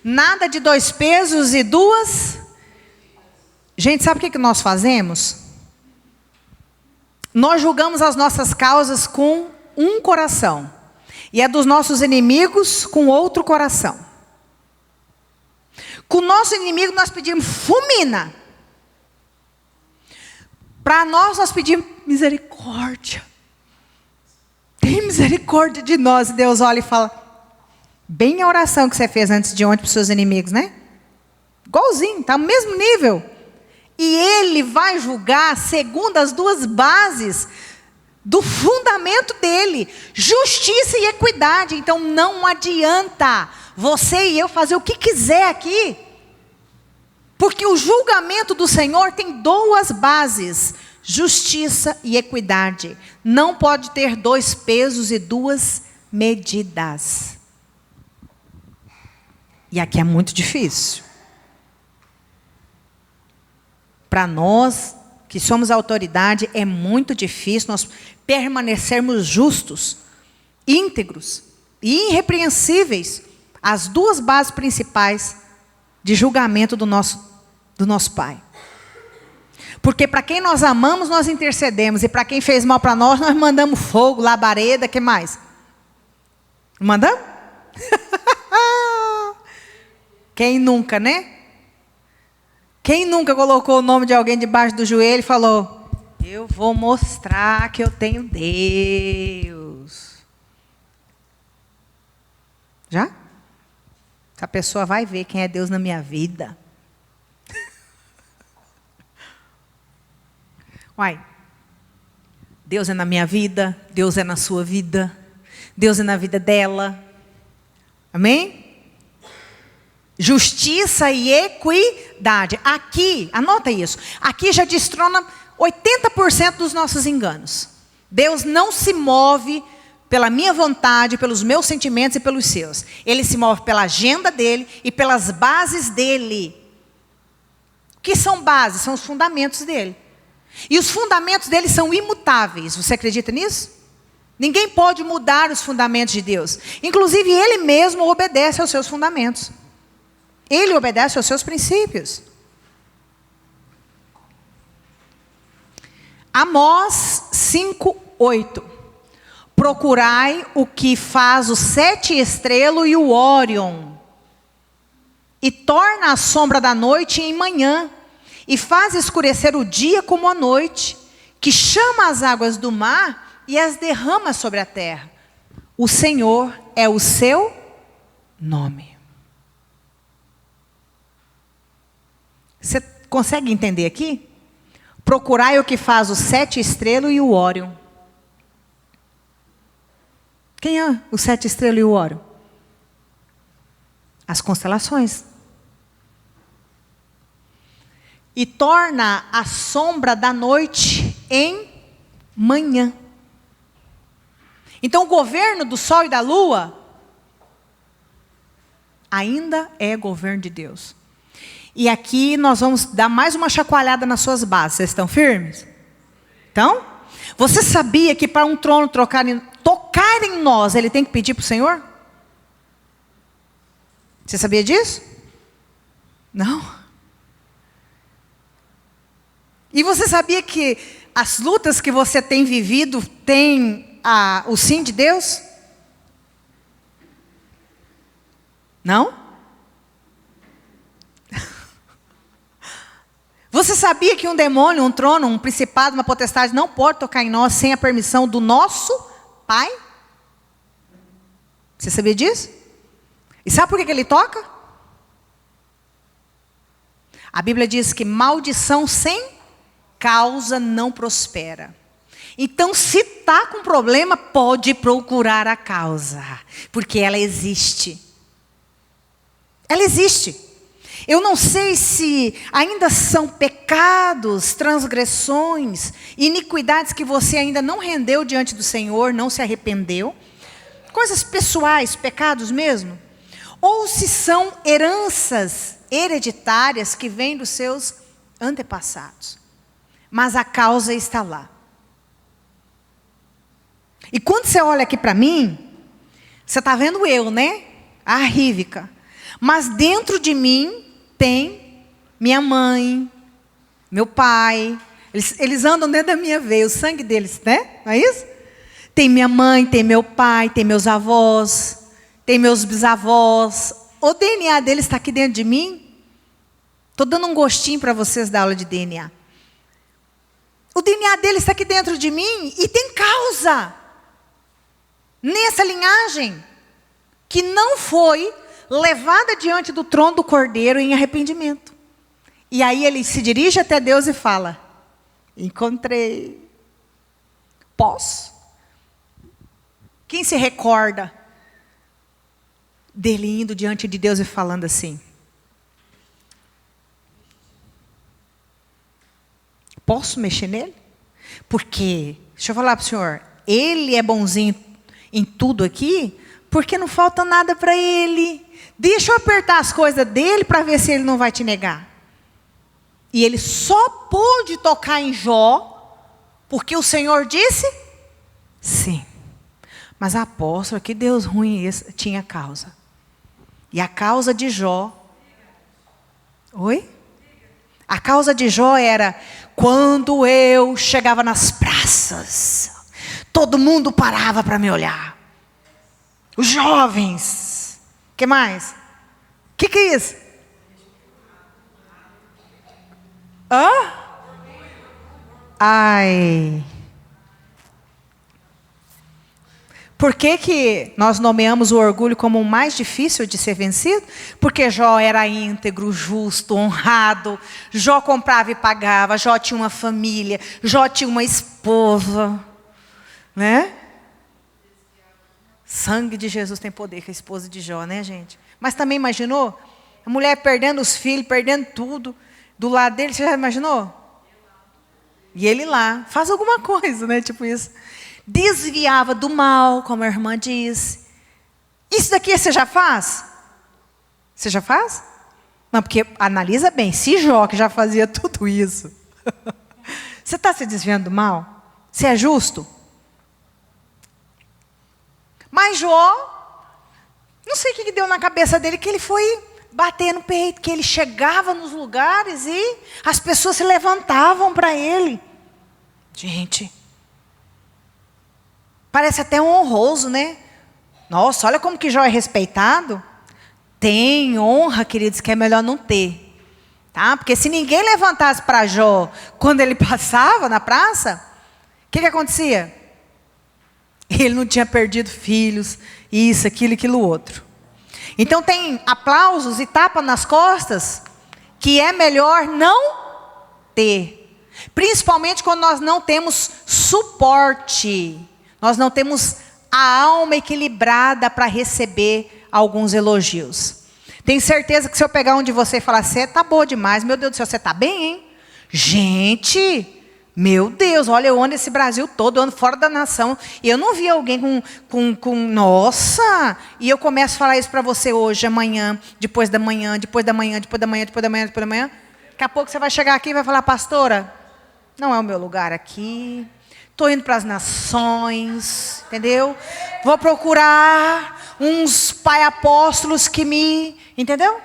S1: Nada de dois pesos e duas. Gente, sabe o que nós fazemos? Nós julgamos as nossas causas com um coração. E a dos nossos inimigos com outro coração. Com o nosso inimigo nós pedimos fulmina. Para nós pedimos misericórdia. Tem misericórdia de nós. E Deus olha e fala, bem a oração que você fez antes de ontem para os seus inimigos, né? Igualzinho, está no mesmo nível. E Ele vai julgar segundo as duas bases do fundamento dele, justiça e equidade. Então não adianta você e eu fazer o que quiser aqui, porque o julgamento do Senhor tem duas bases: justiça e equidade. Não pode ter dois pesos e duas medidas. E aqui é muito difícil. Para nós que somos autoridade, é muito difícil nós permanecermos justos, íntegros e irrepreensíveis, as duas bases principais de julgamento do nosso Pai. Porque para quem nós amamos, nós intercedemos, e para quem fez mal para nós, nós mandamos fogo, labareda, que mais? Mandamos? Quem nunca, né? Quem nunca colocou o nome de alguém debaixo do joelho e falou, eu vou mostrar que eu tenho Deus. Já? Essa pessoa vai ver quem é Deus na minha vida. Deus é na minha vida, Deus é na sua vida, Deus é na vida dela. Amém? Justiça e equidade. Aqui, anota isso. Aqui já destrona 80% dos nossos enganos. Deus não se move pela minha vontade, pelos meus sentimentos e pelos seus. Ele se move pela agenda dele e pelas bases dele. O que são bases? São os fundamentos dele. E os fundamentos dele são imutáveis. Você acredita nisso? Ninguém pode mudar os fundamentos de Deus. Inclusive, Ele mesmo obedece aos seus fundamentos. Ele obedece aos seus princípios. Amós 5:8. Procurai o que faz o 7 estrelo e o Órion, e torna a sombra da noite em manhã, e faz escurecer o dia como a noite, que chama as águas do mar e as derrama sobre a terra. O Senhor é o seu nome. Você consegue entender aqui? Procurai o que faz o 7 estrelas e o Órion. Quem é o 7 estrelas e o Órion? As constelações. E torna a sombra da noite em manhã. Então o governo do sol e da lua ainda é governo de Deus. E aqui nós vamos dar mais uma chacoalhada nas suas bases. Vocês estão firmes? Então, você sabia que para um trono tocar em nós, ele tem que pedir para o Senhor? Você sabia disso? Não. E você sabia que as lutas que você tem vivido têm o sim de Deus? Não? Você sabia que um demônio, um trono, um principado, uma potestade não pode tocar em nós sem a permissão do nosso Pai? Você sabia disso? E sabe por que ele toca? A Bíblia diz que maldição sem causa não prospera. Então, se está com problema, pode procurar a causa, porque ela existe. Ela existe. Eu não sei se ainda são pecados, transgressões, iniquidades que você ainda não rendeu diante do Senhor, não se arrependeu. Coisas pessoais, pecados mesmo. Ou se são heranças hereditárias que vêm dos seus antepassados. Mas a causa está lá. E quando você olha aqui para mim, você está vendo eu, né? A Rívica. Mas dentro de mim tem minha mãe, meu pai. Eles andam dentro da minha veia, o sangue deles, né? Não é isso? Tem minha mãe, tem meu pai, tem meus avós, tem meus bisavós. O DNA deles está aqui dentro de mim. Estou dando um gostinho para vocês da aula de DNA. O DNA deles está aqui dentro de mim e tem causa. Nessa linhagem que não foi levada diante do trono do Cordeiro em arrependimento. E aí ele se dirige até Deus e fala: encontrei. Posso? Quem se recorda dele indo diante de Deus e falando assim: posso mexer nele? Porque, deixa eu falar para o senhor, ele é bonzinho em tudo aqui, porque não falta nada para ele. Deixa eu apertar as coisas dele para ver se ele não vai te negar. E ele só pôde tocar em Jó, porque o Senhor disse sim. Mas a apóstola, que Deus ruim esse, tinha causa. E a causa de Jó... Oi? A causa de Jó era: quando eu chegava nas praças, todo mundo parava para me olhar. Os jovens. O que mais? O que é isso? Hã? Ai. Por que nós nomeamos o orgulho como o mais difícil de ser vencido? Porque Jó era íntegro, justo, honrado. Jó comprava e pagava. Jó tinha uma família. Jó tinha uma esposa. Né? Sangue de Jesus tem poder, que é a esposa de Jó, né, gente? Mas também imaginou? A mulher perdendo os filhos, perdendo tudo. Do lado dele, você já imaginou? E ele lá, faz alguma coisa, né? Tipo isso. Desviava do mal, como a irmã disse. Isso daqui você já faz? Você já faz? Não, porque analisa bem. Se Jó, que já fazia tudo isso. Você está se desviando do mal? Você é justo? Mas Jó, não sei o que deu na cabeça dele, que ele foi bater no peito, que ele chegava nos lugares e as pessoas se levantavam para ele. Gente, parece até honroso, né? Nossa, olha como que Jó é respeitado. Tem honra, queridos, que é melhor não ter. Tá? Porque se ninguém levantasse para Jó quando ele passava na praça, que acontecia? Ele não tinha perdido filhos, isso, aquilo outro. Então tem aplausos e tapa nas costas que é melhor não ter. Principalmente quando nós não temos suporte. Nós não temos a alma equilibrada para receber alguns elogios. Tenho certeza que se eu pegar um de você e falar, você tá boa demais, meu Deus do céu, você tá bem, hein? Gente, meu Deus, olha, eu ando esse Brasil todo, eu ando fora da nação, e eu não vi alguém nossa, e eu começo a falar isso para você hoje, amanhã, depois da manhã, depois da manhã, depois da manhã, depois da manhã, depois da manhã. Daqui a pouco você vai chegar aqui e vai falar, pastora, não é o meu lugar aqui, estou indo para as nações, entendeu? Vou procurar uns pai apóstolos que me... Entendeu?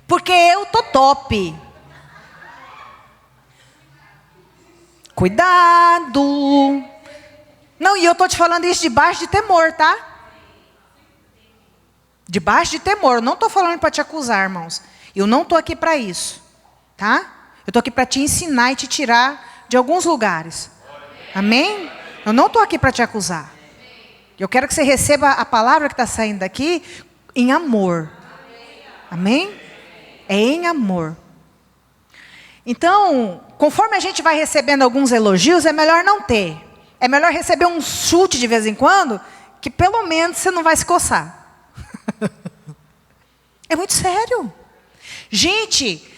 S1: Porque eu tô top. Cuidado. Não, e eu tô te falando isso debaixo de temor, tá? Debaixo de temor. Eu não tô falando para te acusar, irmãos. Eu não tô aqui para isso, tá? Eu tô aqui para te ensinar e te tirar de alguns lugares. Amém? Eu não tô aqui para te acusar. Eu quero que você receba a palavra que está saindo daqui em amor. Amém? É em amor. Então, conforme a gente vai recebendo alguns elogios, é melhor não ter. É melhor receber um chute de vez em quando, que pelo menos você não vai se coçar. É muito sério. Gente,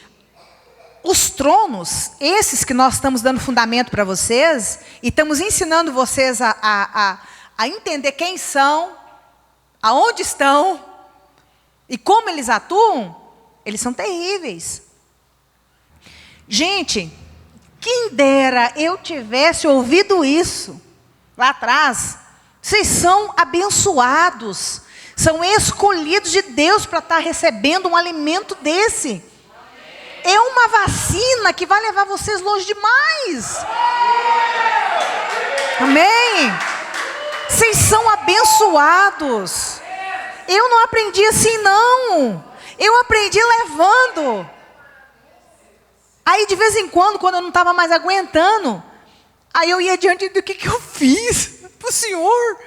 S1: os tronos, esses que nós estamos dando fundamento para vocês, e estamos ensinando vocês a entender quem são, aonde estão, e como eles atuam, eles são terríveis. Gente, quem dera eu tivesse ouvido isso lá atrás. Vocês são abençoados, são escolhidos de Deus para estar recebendo um alimento desse. É uma vacina que vai levar vocês longe demais. Amém? Vocês são abençoados. Eu não aprendi assim, não. Eu aprendi levando. Aí, de vez em quando eu não estava mais aguentando, aí eu ia diante do que eu fiz para o Senhor.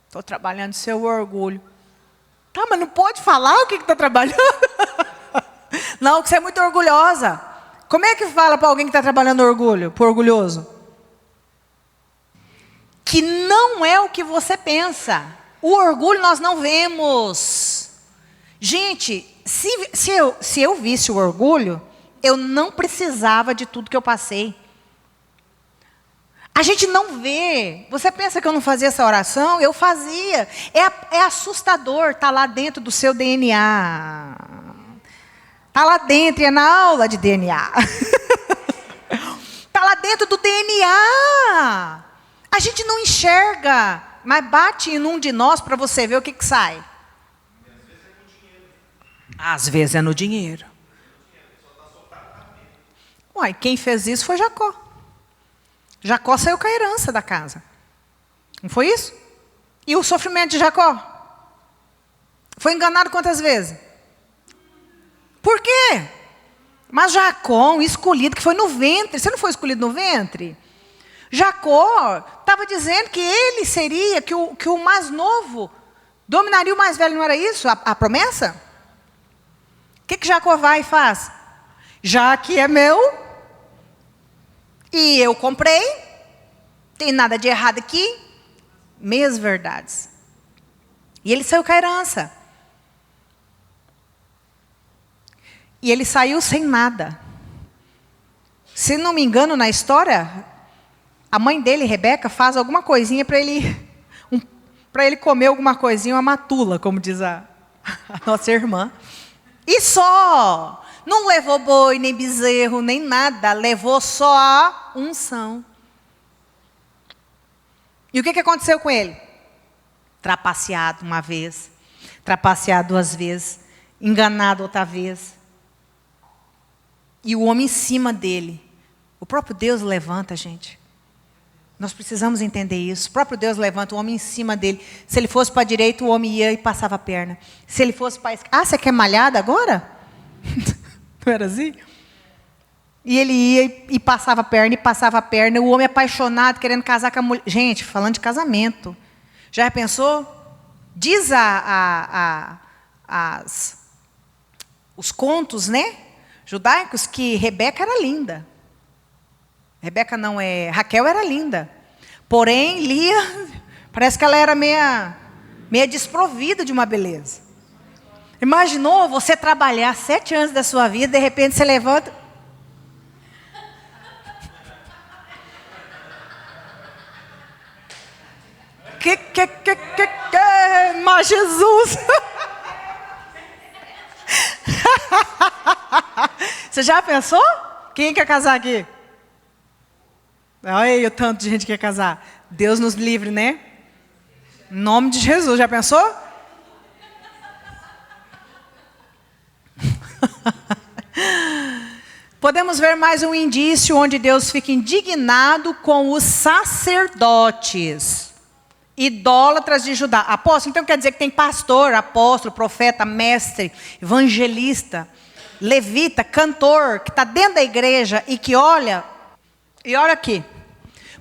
S1: Estou trabalhando seu orgulho. Tá, mas não pode falar o que está trabalhando? Não, que você é muito orgulhosa. Como é que fala para alguém que está trabalhando orgulho, por orgulhoso? Que não é o que você pensa. O orgulho nós não vemos. Gente, se eu visse o orgulho, eu não precisava de tudo que eu passei. A gente não vê. Você pensa que eu não fazia essa oração? Eu fazia. É assustador, está lá dentro do seu DNA. Está lá dentro, é na aula de DNA. Está lá dentro do DNA. A gente não enxerga, mas bate em um de nós para você ver o que sai. Às vezes é no dinheiro. Uai, quem fez isso foi Jacó. Jacó saiu com a herança da casa. Não foi isso? E o sofrimento de Jacó? Foi enganado quantas vezes? Por quê? Mas Jacó, um escolhido que foi no ventre. Você não foi escolhido no ventre? Jacó estava dizendo que ele seria, que o mais novo dominaria o mais velho. Não era isso a promessa? O que Jacó vai e faz? Já que é meu, e eu comprei, tem nada de errado aqui, meias verdades. E ele saiu com a herança. E ele saiu sem nada. Se não me engano, na história, a mãe dele, Rebeca, faz alguma coisinha para ele comer alguma coisinha, uma matula, como diz a nossa irmã. E só. Não levou boi, nem bezerro, nem nada. Levou só a unção. E o que aconteceu com ele? Trapaceado uma vez. Trapaceado duas vezes. Enganado outra vez. E o homem em cima dele. O próprio Deus levanta, gente. Nós precisamos entender isso. O próprio Deus levanta o homem em cima dele. Se ele fosse para a direita, o homem ia e passava a perna. Se ele fosse para a esquerda... Ah, você quer malhada agora? Não era assim? E ele ia e passava a perna, e o homem apaixonado, querendo casar com a mulher. Gente, falando de casamento. Já pensou? Diz os contos, né, judaicos, que Rebeca era linda. Raquel era linda. Porém, Lia, parece que ela era meia desprovida de uma beleza. Imaginou você trabalhar 7 anos da sua vida, de repente você levanta... Mas Jesus! Você já pensou? Quem quer casar aqui? Olha aí o tanto de gente que quer casar. Deus nos livre, né? Em nome de Jesus, já pensou? Podemos ver mais um indício onde Deus fica indignado com os sacerdotes idólatras de Judá. Apóstolo, então quer dizer que tem pastor, apóstolo, profeta, mestre, evangelista, levita, cantor, que está dentro da igreja e que olha... E olha aqui,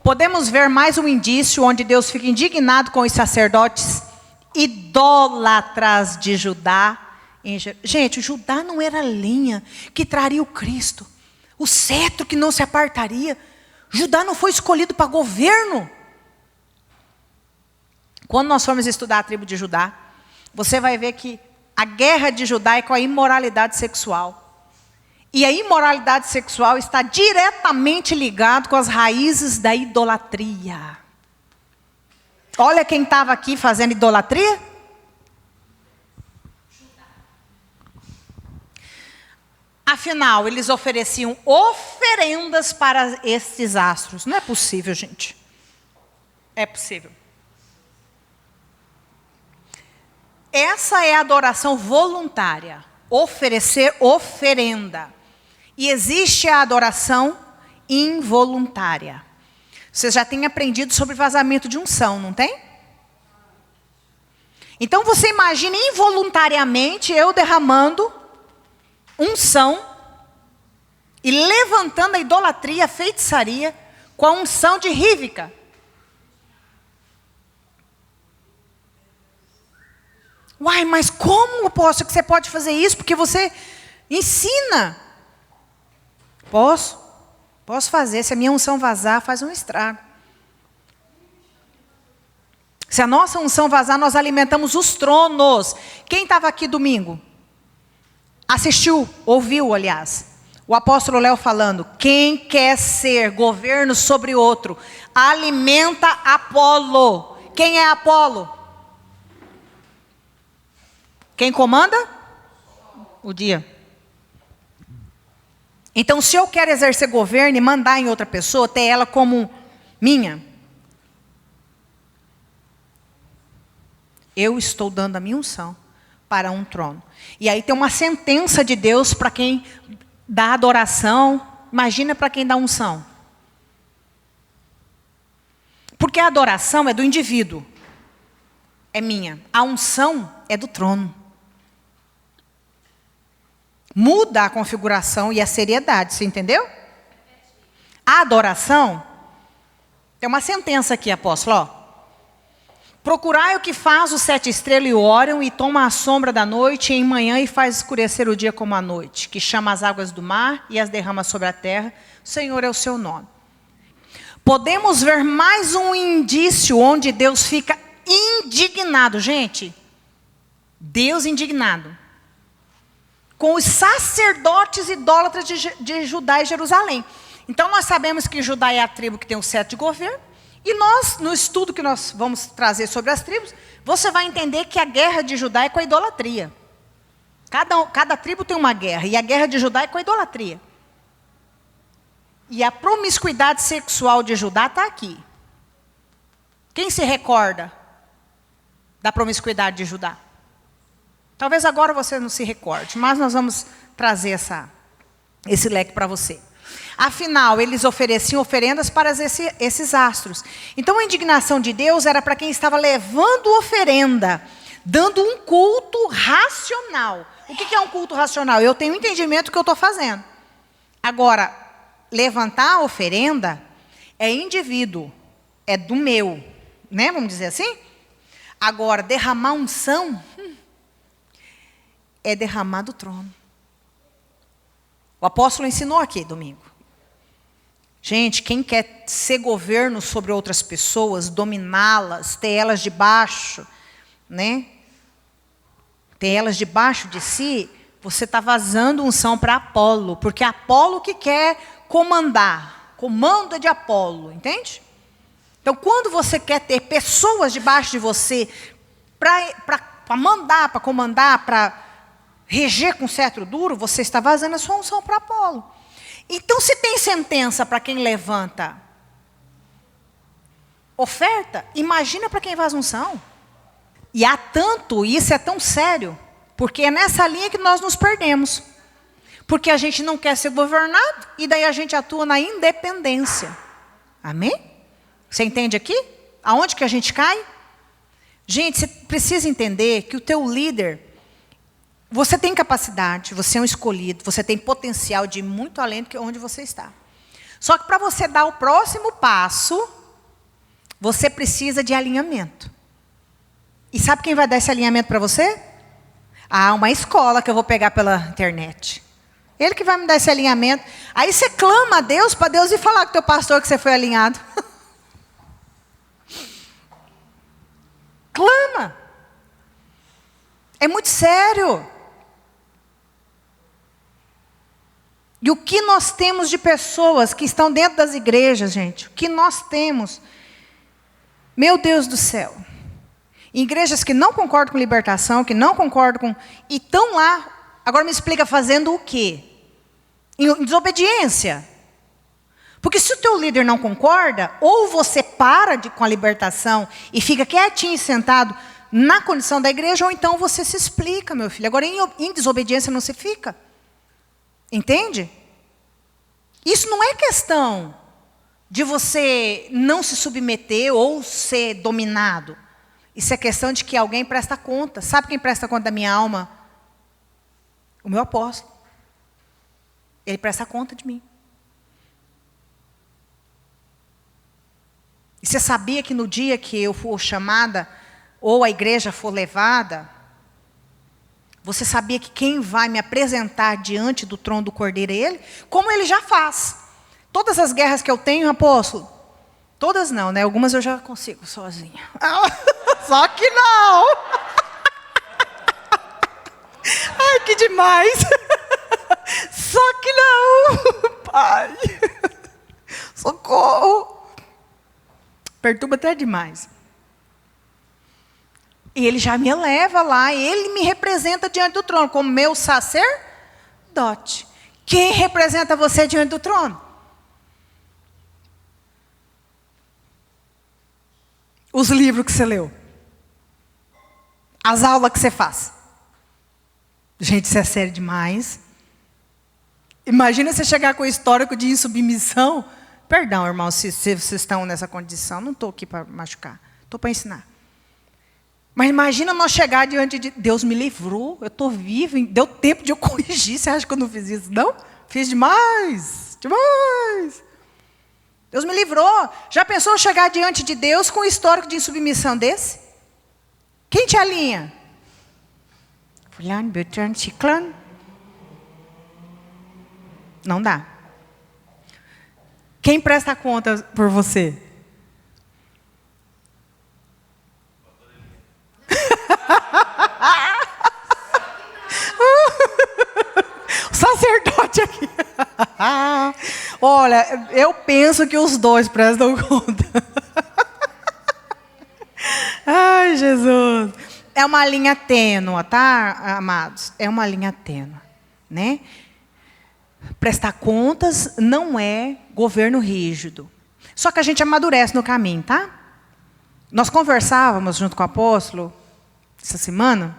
S1: podemos ver mais um indício onde Deus fica indignado com os sacerdotes idólatras de Judá. Gente, Judá não era a linha que traria o Cristo, o cetro que não se apartaria. Judá não foi escolhido para governo. Quando nós formos estudar a tribo de Judá, você vai ver que a guerra de Judá é com a imoralidade sexual. E a imoralidade sexual está diretamente ligado com as raízes da idolatria. Olha quem estava aqui fazendo idolatria. Afinal, eles ofereciam oferendas para estes astros. Não é possível, gente. É possível. Essa é a adoração voluntária. Oferecer oferenda. E existe a adoração involuntária. Você já tem aprendido sobre vazamento de unção, não tem? Então você imagina involuntariamente eu derramando unção e levantando a idolatria, a feitiçaria, com a unção de Rívica. Uai, mas como, apóstolo, que você pode fazer isso? Porque você ensina. Posso fazer. Se a minha unção vazar, faz um estrago. Se a nossa unção vazar, nós alimentamos os tronos. Quem estava aqui domingo? Assistiu, ouviu, aliás. O apóstolo Léo falando, quem quer ser governo sobre outro, alimenta Apolo. Quem é Apolo? Quem comanda? O dia. Então, se eu quero exercer governo e mandar em outra pessoa, ter ela como minha, eu estou dando a minha unção para um trono. E aí tem uma sentença de Deus para quem dá adoração. Imagina para quem dá unção. Porque a adoração é do indivíduo. É minha. A unção é do trono. Muda a configuração e a seriedade, você entendeu? A adoração, tem uma sentença aqui, apóstolo, ó. Procurai o que faz os 7 estrelas e o Órion, e toma a sombra da noite em manhã e faz escurecer o dia como a noite, que chama as águas do mar e as derrama sobre a terra. O Senhor é o seu nome. Podemos ver mais um indício onde Deus fica indignado. Gente, Deus indignado com os sacerdotes idólatras de Judá e Jerusalém. Então nós sabemos que Judá é a tribo que tem o cetro de governo. E nós, no estudo que nós vamos trazer sobre as tribos, você vai entender que a guerra de Judá é com a idolatria. Cada tribo tem uma guerra, e a guerra de Judá é com a idolatria. E a promiscuidade sexual de Judá está aqui. Quem se recorda da promiscuidade de Judá? Talvez agora você não se recorde, mas nós vamos trazer esse leque para você. Afinal, eles ofereciam oferendas para esses astros. Então, a indignação de Deus era para quem estava levando oferenda, dando um culto racional. O que é um culto racional? Eu tenho entendimento do que eu estou fazendo. Agora, levantar a oferenda é indivíduo, é do meu, né? Vamos dizer assim? Agora, derramar unção é derramar do trono. O apóstolo ensinou aqui domingo. Gente, quem quer ser governo sobre outras pessoas, dominá-las, ter elas debaixo, né? Ter elas debaixo de si, você está vazando unção para Apolo, porque é Apolo que quer comandar. Comando é de Apolo, entende? Então, quando você quer ter pessoas debaixo de você para mandar, para comandar, para reger com cetro duro, você está vazando a sua unção para Apolo. Então, se tem sentença para quem levanta oferta, imagina para quem vaza unção. E há tanto, e isso é tão sério, porque é nessa linha que nós nos perdemos. Porque a gente não quer ser governado, e daí a gente atua na independência. Amém? Você entende aqui? Aonde que a gente cai? Gente, você precisa entender que o teu líder, você tem capacidade, você é um escolhido, você tem potencial de ir muito além do que onde você está. Só que para você dar o próximo passo, você precisa de alinhamento. E sabe quem vai dar esse alinhamento para você? Uma escola que eu vou pegar pela internet. Ele que vai me dar esse alinhamento. Aí você clama a Deus, para Deus ir falar com o teu pastor que você foi alinhado. Clama. É muito sério. E o que nós temos de pessoas que estão dentro das igrejas, gente? O que nós temos? Meu Deus do céu. Igrejas que não concordam com libertação, que não concordam com... E estão lá. Agora me explica, fazendo o quê? Em desobediência. Porque se o teu líder não concorda, ou você para com a libertação e fica quietinho sentado na condição da igreja, ou então você se explica, meu filho. Agora, em desobediência não se fica. Entende? Isso não é questão de você não se submeter ou ser dominado. Isso é questão de que alguém presta conta. Sabe quem presta conta da minha alma? O meu apóstolo. Ele presta conta de mim. E você sabia que no dia que eu for chamada, ou a igreja for levada, você sabia que quem vai me apresentar diante do trono do Cordeiro é Ele? Como Ele já faz. Todas as guerras que eu tenho, apóstolo, todas não, né? Algumas eu já consigo sozinha. Só que não. Ai, que demais. Só que não, Pai. Socorro. Perturba até demais. E Ele já me eleva lá, Ele me representa diante do trono, como meu sacerdote. Quem representa você diante do trono? Os livros que você leu. As aulas que você faz. Gente, isso é sério demais. Imagina você chegar com o histórico de insubmissão. Perdão, irmão, se vocês estão nessa condição. Não estou aqui para machucar. Estou para ensinar. Mas imagina nós chegar diante de... Deus me livrou, eu estou vivo. Deu tempo de eu corrigir. Você acha que eu não fiz isso? Não? Fiz demais. Demais. Deus me livrou. Já pensou chegar diante de Deus com um histórico de insubmissão desse? Quem te alinha? Fulano, Beltrano, Ciclano. Não dá. Quem presta conta por você? O sacerdote aqui. Olha, eu penso que os dois prestam conta. Ai, Jesus. É uma linha tênua, tá, amados? É uma linha tênua, né? Prestar contas não é governo rígido. Só que a gente amadurece no caminho, tá? Nós conversávamos junto com o apóstolo essa semana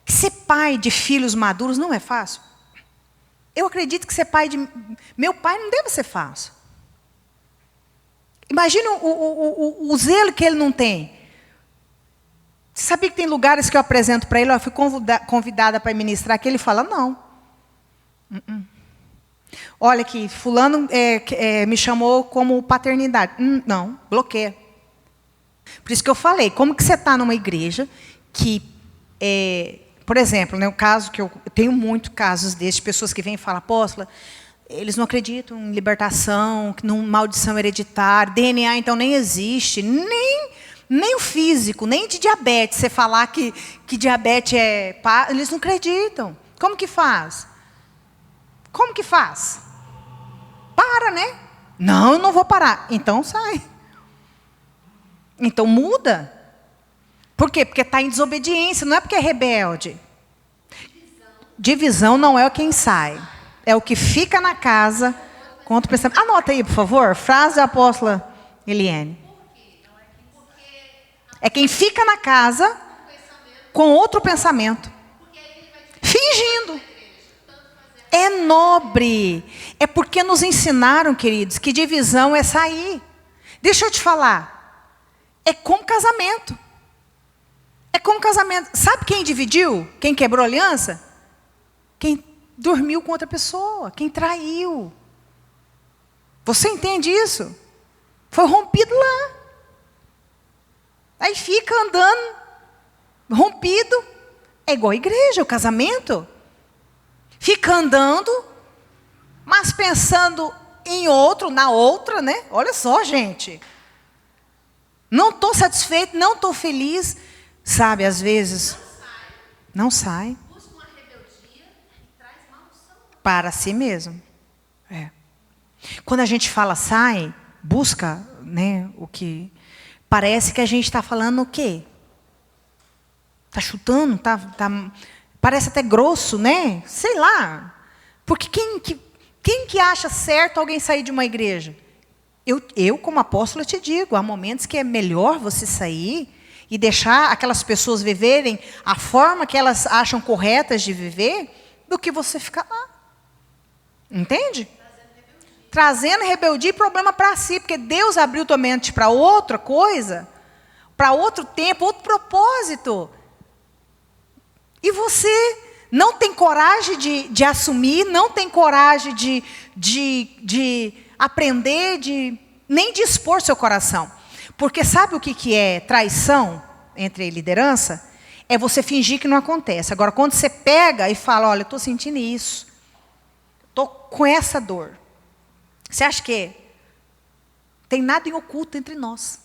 S1: que ser pai de filhos maduros não é fácil. Eu acredito que ser pai de... Meu pai não deve ser fácil. Imagina o zelo que ele não tem. Você sabia que tem lugares que eu apresento para ele, eu fui convidada para ministrar aqui, ele fala, não. Olha que fulano me chamou como paternidade. Não, bloqueia. Por isso que eu falei, como que você está numa igreja que, por exemplo, né, o caso que eu tenho muitos casos desses, pessoas que vêm e falam, apóstola, eles não acreditam em libertação, em maldição hereditária, DNA então nem existe, nem o físico, nem de diabetes. Você falar que diabetes eles não acreditam. Como que faz? Como que faz? Para, né? Não, eu não vou parar. Então sai. Então muda. Por quê? Porque está em desobediência, não é porque é rebelde. Divisão não é quem sai. É o que fica na casa contra o pensamento. Anota aí, por favor, frase da apóstola Eliane. É quem fica na casa com outro pensamento. Fingindo. É nobre. É porque nos ensinaram, queridos, que divisão é sair. Deixa eu te falar. É como casamento. É como casamento. Sabe quem dividiu? Quem quebrou a aliança? Quem dormiu com outra pessoa. Quem traiu. Você entende isso? Foi rompido lá. Aí fica andando, rompido. É igual a igreja, o casamento. Fica andando, mas pensando em outro, na outra, né? Olha só, gente. Não estou satisfeito, não estou feliz. Sabe, às vezes, não sai.
S2: Busca uma rebeldia e traz maldição
S1: Para si mesmo. Quando a gente fala sai, busca, né, o que... Parece que a gente está falando o quê? Está chutando, parece até grosso, né? Sei lá. Porque quem que acha certo alguém sair de uma igreja? Eu como apóstolo, te digo, há momentos que é melhor você sair e deixar aquelas pessoas viverem a forma que elas acham corretas de viver, do que você ficar lá. Entende? Trazendo rebeldia e problema para si, porque Deus abriu tua mente para outra coisa, para outro tempo, outro propósito. E você não tem coragem de assumir, não tem coragem de aprender, nem de expor seu coração. Porque sabe o que é traição entre liderança? É você fingir que não acontece. Agora, quando você pega e fala, olha, eu estou sentindo isso, estou com essa dor. Você acha que tem nada em oculto entre nós?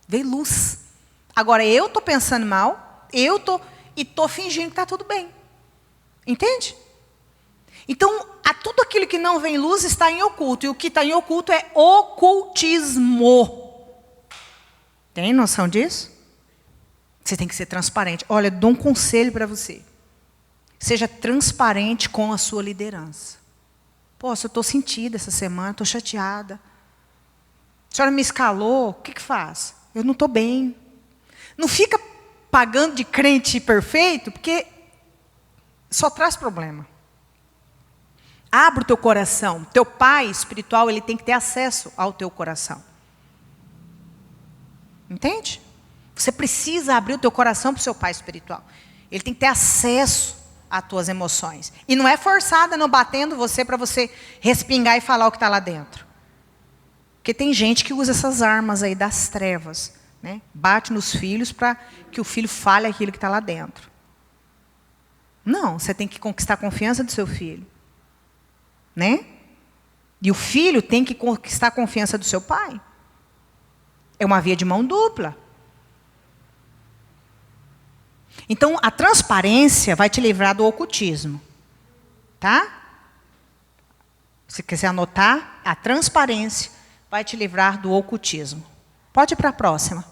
S1: Veio luz. Agora, eu estou pensando mal, e estou fingindo que está tudo bem. Entende? Então, tudo aquilo que não vem luz está em oculto. E o que está em oculto é ocultismo. Tem noção disso? Você tem que ser transparente. Olha, dou um conselho para você. Seja transparente com a sua liderança. Poxa, eu estou sentida essa semana, estou chateada. A senhora me escalou, o que faz? Eu não estou bem. Não fica pagando de crente perfeito, porque só traz problema. Abra o teu coração. Teu pai espiritual, ele tem que ter acesso ao teu coração. Entende? Você precisa abrir o teu coração para o seu pai espiritual. Ele tem que ter acesso às tuas emoções. E não é forçada, não batendo você para você respingar e falar o que está lá dentro. Porque tem gente que usa essas armas aí das trevas, né? Bate nos filhos para que o filho fale aquilo que está lá dentro. Não, você tem que conquistar a confiança do seu filho. Né? E o filho tem que conquistar a confiança do seu pai. É uma via de mão dupla. Então, a transparência vai te livrar do ocultismo. Tá? Se quiser anotar, a transparência vai te livrar do ocultismo. Pode ir para a próxima.